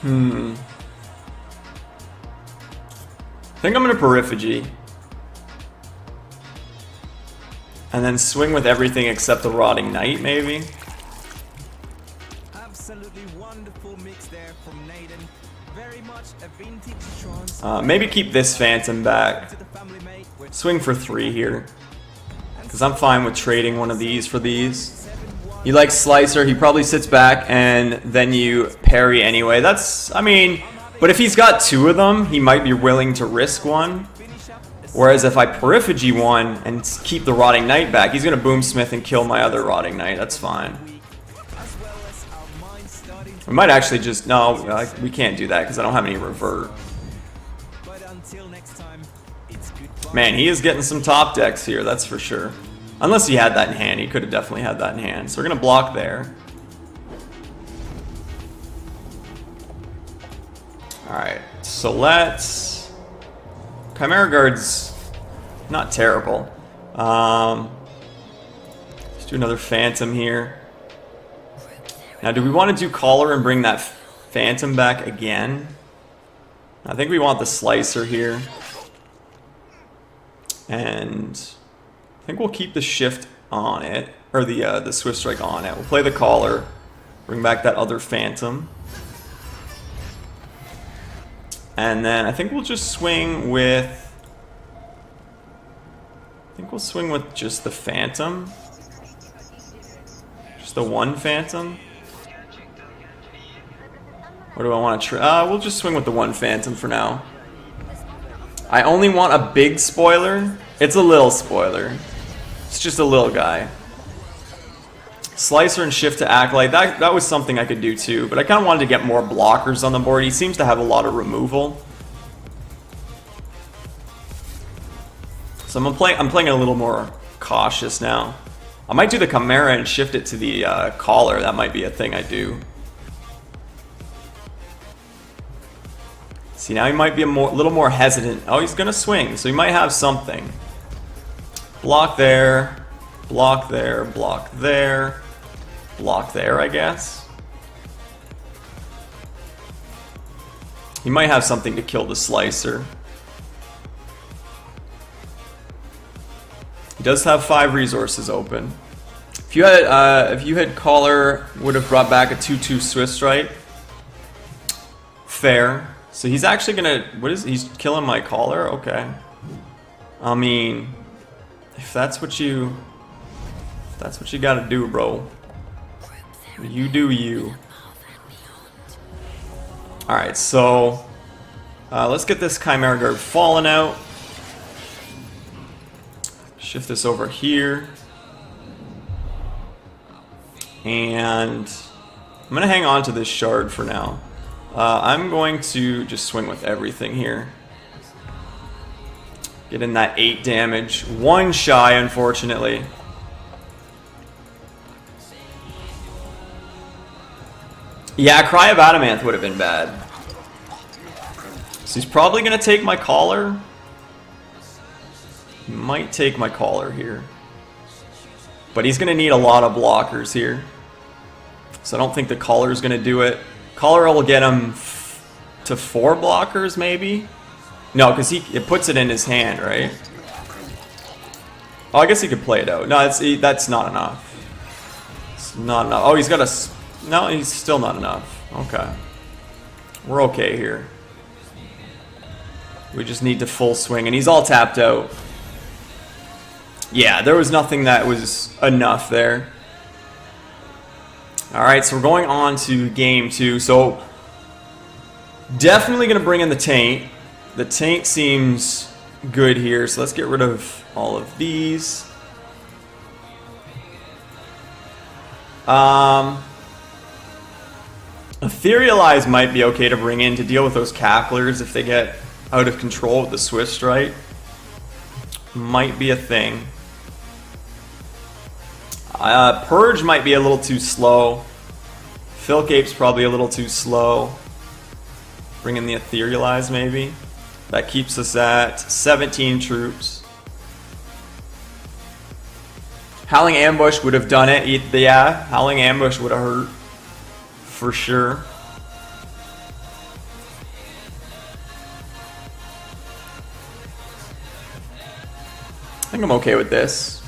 I think I'm going to Periphagy. And then swing with everything except the Rotting Knight, maybe? Absolutely wonderful mix there from Nathan. Very much a vintage Tron. Maybe keep this Phantom back. To the family, mate. Swing for 3 here. Because I'm fine with trading one of these for these. You like Slicer, he probably sits back and then you parry anyway. That's, I mean, but if he's got 2 of them, he might be willing to risk one. Whereas if I Periphagy one and keep the Rotting Knight back, he's going to Boomsmith and kill my other Rotting Knight. That's fine. We might actually just, no, we can't do that because I don't have any revert. Man, he is getting some top decks here, that's for sure. Unless he had that in hand. He could have definitely had that in hand. So we're going to block there. Alright, so let's... Chimera Guard's not terrible. Let's do another Phantom here. Now, do we want to do Caller and bring that Phantom back again? I think we want the Slicer here. And I think we'll keep the Shift on it, or the Swift Strike on it. We'll play the Caller, bring back that other Phantom. And then I think we'll just swing with... I think we'll swing with just the Phantom. Just the one Phantom. Or do I want to try? We'll just swing with the one Phantom for now. I only want a big spoiler. It's a little spoiler. It's just a little guy. Slicer and Shift to Acolyte. That was something I could do too, but I kind of wanted to get more blockers on the board. He seems to have a lot of removal. So I'm playing a little more cautious now. I might do the Chimera and shift it to the Caller. That might be a thing I do. See, now he might be a little more hesitant. Oh, he's gonna swing, so he might have something. Block there, block there, block there, block there, I guess. He might have something to kill the Slicer. He does have 5 resources open. If you had Caller, would have brought back a 2/2 Swift Strike. Fair. So he's actually gonna, he's killing my Caller? Okay. I mean, if that's what you gotta do, bro. You do you. Alright, so let's get this Chimera Guard fallen out. Shift this over here. And I'm gonna hang on to this shard for now. I'm going to just swing with everything here. Get in that 8 damage. 1 shy, unfortunately. Yeah, Cry of Adamant would have been bad. So he's probably going to take my Caller. He might take my Caller here. But he's going to need a lot of blockers here. So I don't think the Collar's going to do it. Collar will get him to 4 blockers, maybe? No, because it puts it in his hand, right? Oh, I guess he could play it out. No, that's not enough. It's not enough. Oh, he's got a... No, he's still not enough. Okay. We're okay here. We just need to full swing, and he's all tapped out. Yeah, there was nothing that was enough there. Alright, so we're going on to game 2. So, definitely going to bring in the Taint. The Taint seems good here, so let's get rid of all of these. Etherealize might be okay to bring in to deal with those Cacklers if they get out of control with the Swift Strike. Might be a thing. Purge might be a little too slow. Filcape's probably a little too slow. Bring in the Etherealize maybe. That keeps us at 17 troops. Howling Ambush would have done it. Yeah, Howling Ambush would have hurt. For sure. I think I'm okay with this.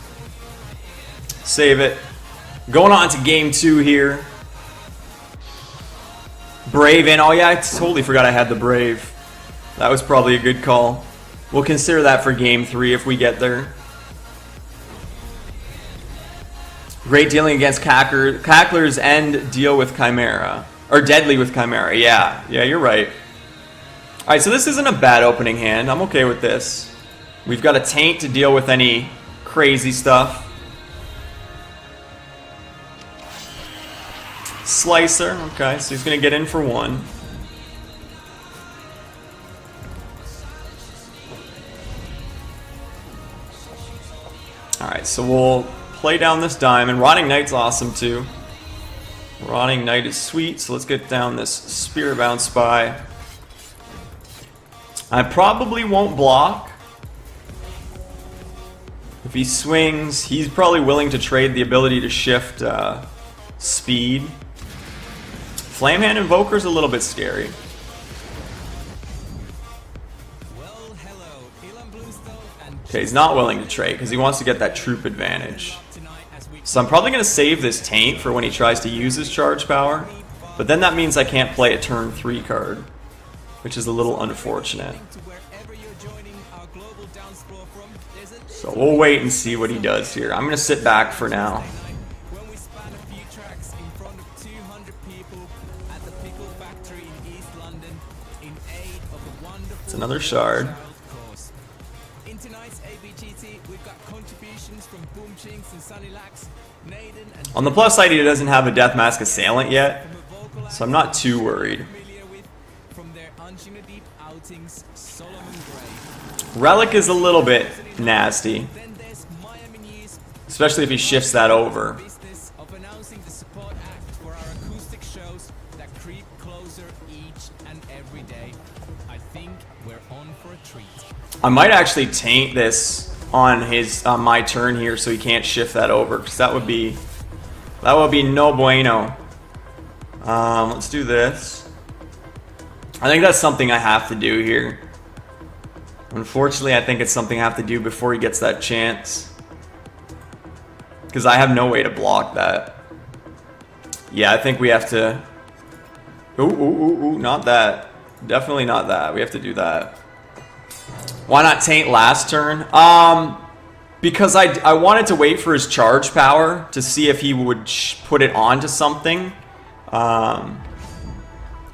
Save it. Going on to game 2 here. Brave in. Oh yeah, I totally forgot I had the Brave. That was probably a good call. We'll consider that for game 3 if we get there. Great dealing against Cacklers and deal with Chimera. Or deadly with Chimera. Yeah, you're right. Alright, so this isn't a bad opening hand. I'm okay with this. We've got a Taint to deal with any crazy stuff. Slicer, okay, so he's going to get in for 1. Alright, so we'll play down this diamond. Rotting Knight's awesome too. Rotting Knight is sweet, so let's get down this Spiritbound Spy. I probably won't block. If he swings, he's probably willing to trade the ability to shift speed. Flamehand Invoker's a little bit scary. Okay, he's not willing to trade because he wants to get that troop advantage. So I'm probably going to save this Taint for when he tries to use his charge power. But then that means I can't play a turn 3 card, which is a little unfortunate. So we'll wait and see what he does here. I'm going to sit back for now. It's another shard. On the plus side, he doesn't have a Deathmask Assailant yet, so I'm not too worried. Relic is a little bit nasty, especially if he shifts that over. I might actually taint this on his my turn here so he can't shift that over, because that would be no bueno. Let's do this. I think that's something I have to do here. Unfortunately, I think it's something I have to do before he gets that chance, because I have no way to block that. Yeah, I think we have to... Ooh, not that. Definitely not that. We have to do that. Why not taint last turn? Because I wanted to wait for his charge power to see if he would put it onto something,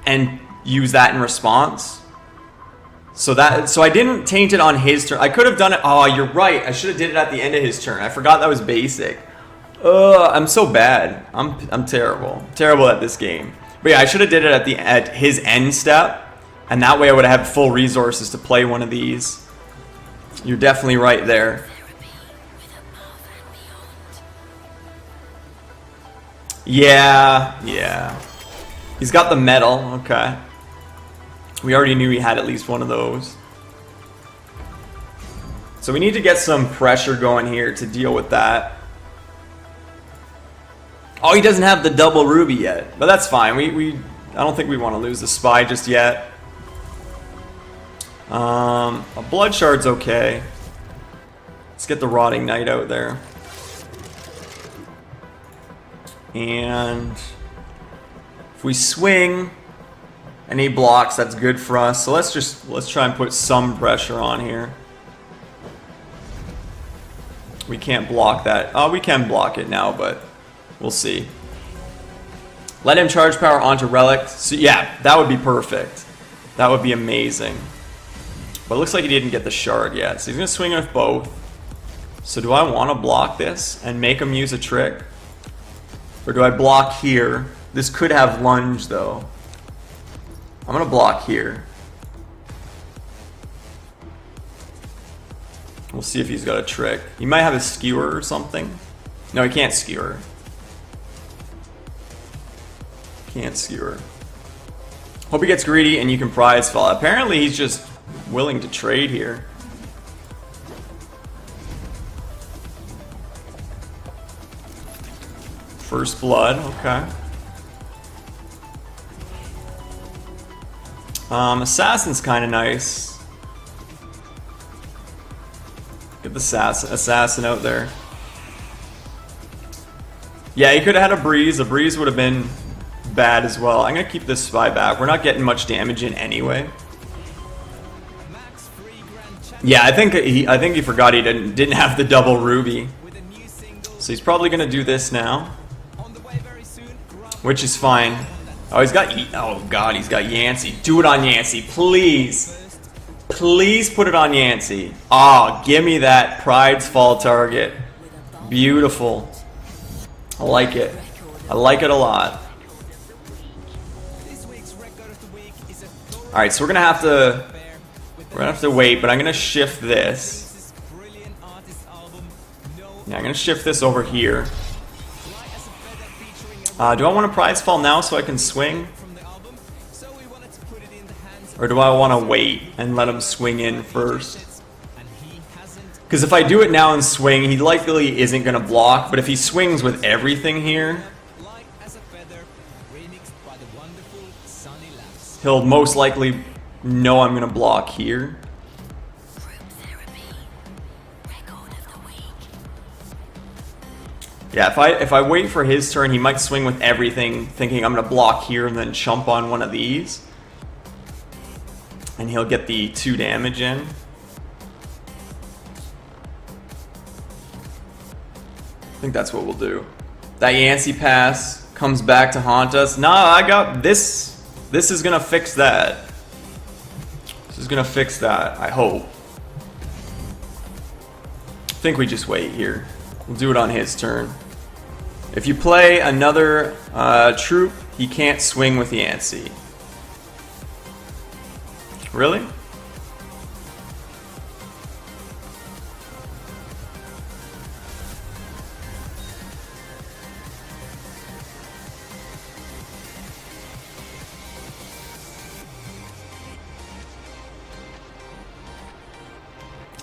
and use that in response. So I didn't taint it on his turn. I could have done it. Oh, you're right. I should have did it at the end of his turn. I forgot that was basic. I'm so bad. I'm terrible. Terrible at this game. But yeah, I should have did it at his end step, and that way I would have had full resources to play one of these. You're definitely right there. Yeah. He's got the metal. Okay. We already knew he had at least one of those. So we need to get some pressure going here to deal with that. Oh, he doesn't have the double ruby yet, but that's fine. I don't think we want to lose the spy just yet. A blood shard's okay. Let's get the rotting knight out there. And if we swing and he blocks, that's good for us. So let's try and put some pressure on here. We can't block that. Oh, we can block it now, but we'll see. Let him charge power onto relic. So yeah, that would be perfect. That would be amazing. But it looks like he didn't get the shard yet. So he's gonna swing with both. So do I want to block this and make him use a trick? Or do I block here? This could have lunge though. I'm gonna block here. We'll see if he's got a trick. He might have a skewer or something. No, he can't skewer. Can't skewer. Hope he gets greedy and you can prize fall. Apparently he's just willing to trade here. First blood, okay. Assassin's kind of nice. Get the assassin out there. Yeah, he could have had a breeze. A breeze would have been bad as well. I'm gonna keep this spy back. We're not getting much damage in anyway. Yeah, I think he forgot he didn't have the double ruby. So he's probably gonna do this now, which is fine. Oh, he's got oh god, he's got Yancey. Do it on Yancey, please. Please put it on Yancey. Ah, oh, give me that Pride's Fall target. Beautiful. I like it. I like it a lot. Alright, so we're gonna have to wait, but I'm gonna shift this. Yeah, I'm gonna shift this over here. Do I want to prize fall now so I can swing? Or do I want to wait and let him swing in first? Because if I do it now and swing, he likely isn't going to block. But if he swings with everything here, he'll most likely know I'm going to block here. Yeah, if I wait for his turn, he might swing with everything, thinking I'm going to block here and then chump on one of these. And he'll get the 2 damage in. I think that's what we'll do. That Yancey pass comes back to haunt us. Nah, I got this. This is going to fix that. This is going to fix that, I hope. I think we just wait here. We'll do it on his turn. If you play another troop, he can't swing with Yancey. Really?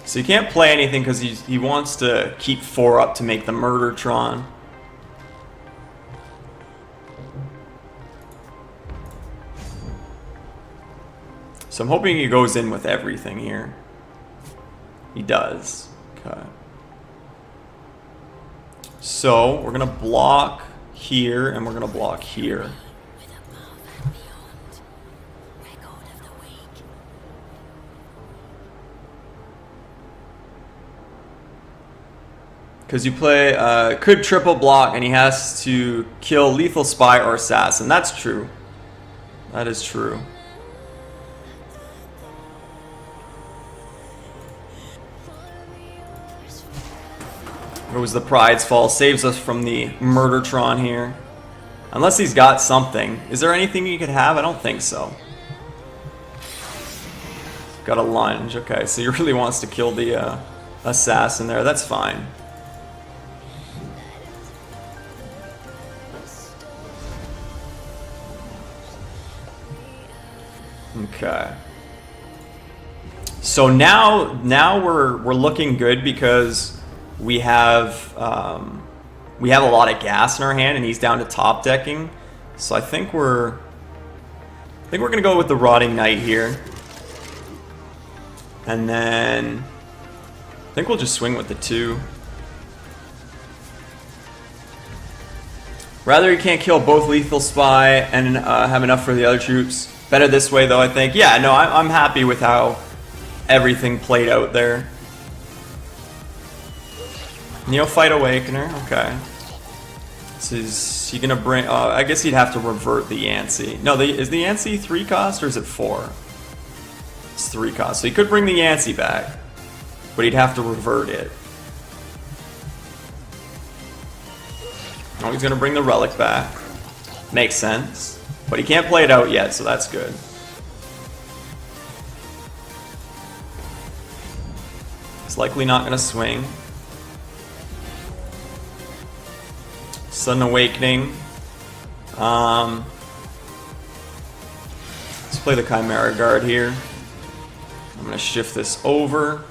So you can't play anything because he wants to keep 4 up to make the Murdertron. So I'm hoping he goes in with everything here. He does. Okay. So we're gonna block here and we're gonna block here. Because you play, could triple block and he has to kill lethal spy or assassin. That's true. That is true. It was the Pride's Fall. Saves us from the Murdertron here. Unless he's got something. Is there anything he could have? I don't think so. Got a lunge. Okay, so he really wants to kill the assassin there. That's fine. Okay. So now we're looking good because we have we have a lot of gas in our hand, and he's down to top decking. So I think we're gonna go with the Rotting Knight here, and then I think we'll just swing with the 2. Rather he can't kill both Lethal Spy and have enough for the other troops. Better this way though, I think. Yeah, no, I'm happy with how everything played out there. Neophyte Awakener, okay. So is he gonna bring... I guess he'd have to revert the Yancey. No, is the Yancey 3 cost or is it 4? It's 3 cost. So he could bring the Yancey back, but he'd have to revert it. Oh, he's gonna bring the Relic back. Makes sense. But he can't play it out yet, so that's good. He's likely not gonna swing. Sudden Awakening. Let's play the Chimera Guard here. I'm gonna shift this over.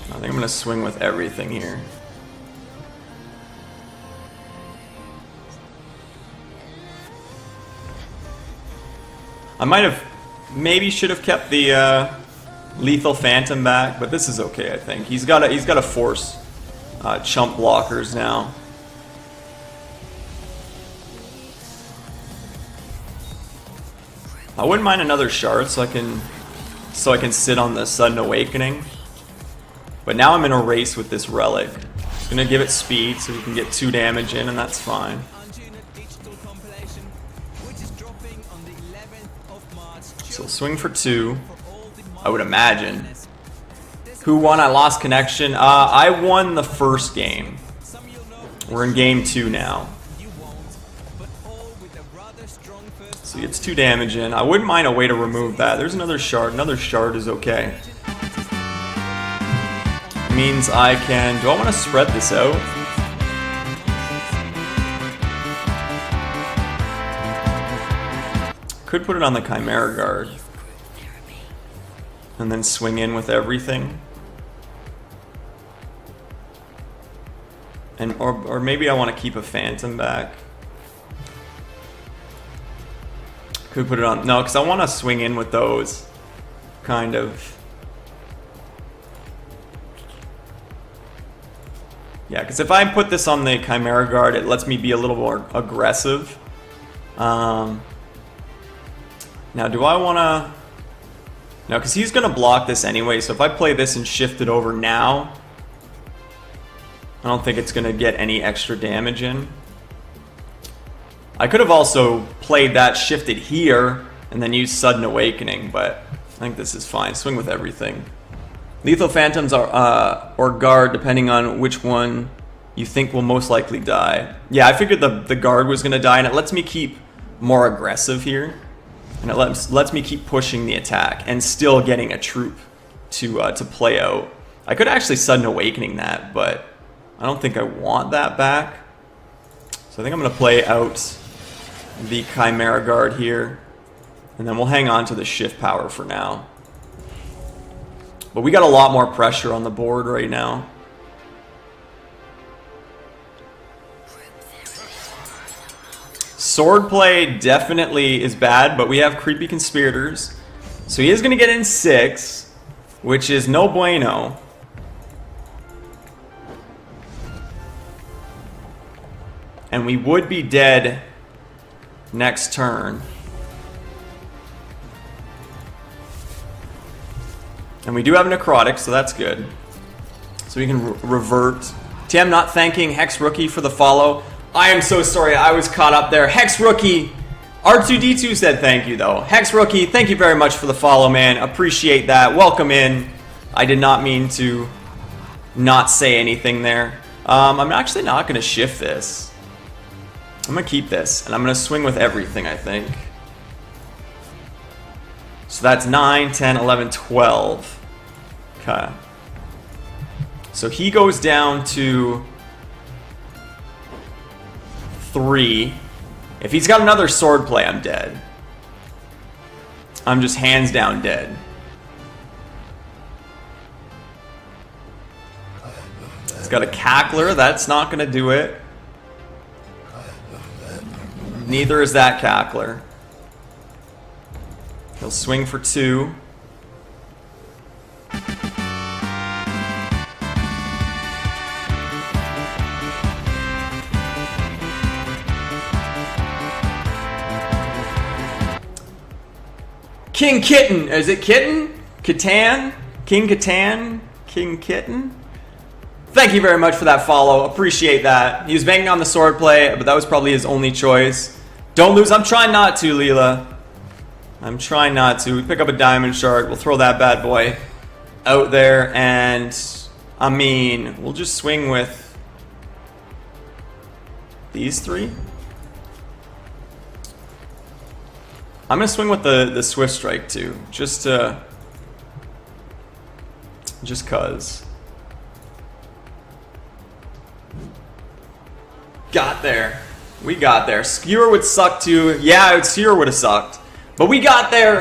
I think I'm gonna swing with everything here. I might have, maybe should have kept the Lethal Phantom back, but this is okay. I think he's got to force chump blockers now. I wouldn't mind another shard so I can sit on the Sudden Awakening. But now I'm in a race with this Relic. It's gonna give it speed so we can get 2 damage in, and that's fine. So we'll swing for 2, I would imagine. Who won? I lost connection. I won the first game. We're in game 2 now. So he gets 2 damage in. I wouldn't mind a way to remove that. There's another shard. Another shard is okay. Means I can... Do I want to spread this out? Could put it on the Chimera Guard. And then swing in with everything. And or maybe I want to keep a Phantom back. Could put it on... No, because I want to swing in with those. Kind of... Yeah, because if I put this on the Chimera Guard, it lets me be a little more aggressive. Now, do I want to... No, because he's going to block this anyway, so if I play this and shift it over now, I don't think it's going to get any extra damage in. I could have also played that, shifted here, and then used Sudden Awakening, but I think this is fine. Swing with everything. Lethal Phantoms are, or Guard, depending on which one you think will most likely die. Yeah, I figured the Guard was going to die, and it lets me keep more aggressive here. And it lets me keep pushing the attack and still getting a troop to play out. I could actually Sudden Awakening that, but I don't think I want that back. So I think I'm going to play out the Chimera Guard here. And then we'll hang on to the shift power for now. But we got a lot more pressure on the board right now. Swordplay definitely is bad, but we have Creepy Conspirators. So he is going to get in 6, which is no bueno. And we would be dead next turn. And we do have Necrotic, so that's good. So we can revert. TM not thanking Hex Rookie for the follow. I am so sorry, I was caught up there. Hex Rookie, R2D2 said thank you though. Hex Rookie, thank you very much for the follow, man. Appreciate that. Welcome in. I did not mean to not say anything there. I'm actually not going to shift this. I'm going to keep this, and I'm going to swing with everything, I think. So that's 9, 10, 11, 12. Okay. So he goes down to 3. If he's got another swordplay, I'm dead. I'm just hands down dead. It's got a cackler. That's not going to do it. Neither is that cackler. He'll swing for 2. King Kitten. Is it Kitten? Catan? King Catan? King Kitten? Thank you very much for that follow. Appreciate that. He was banking on the sword play, but that was probably his only choice. Don't lose. I'm trying not to, Leela. I'm trying not to. We pick up a diamond shard. We'll throw that bad boy out there. And, I mean, we'll just swing with these 3. I'm going to swing with the Swift Strike, too. Just cuz. Got there. We got there. Skewer would suck too. Yeah, Skewer would have sucked. But we got there.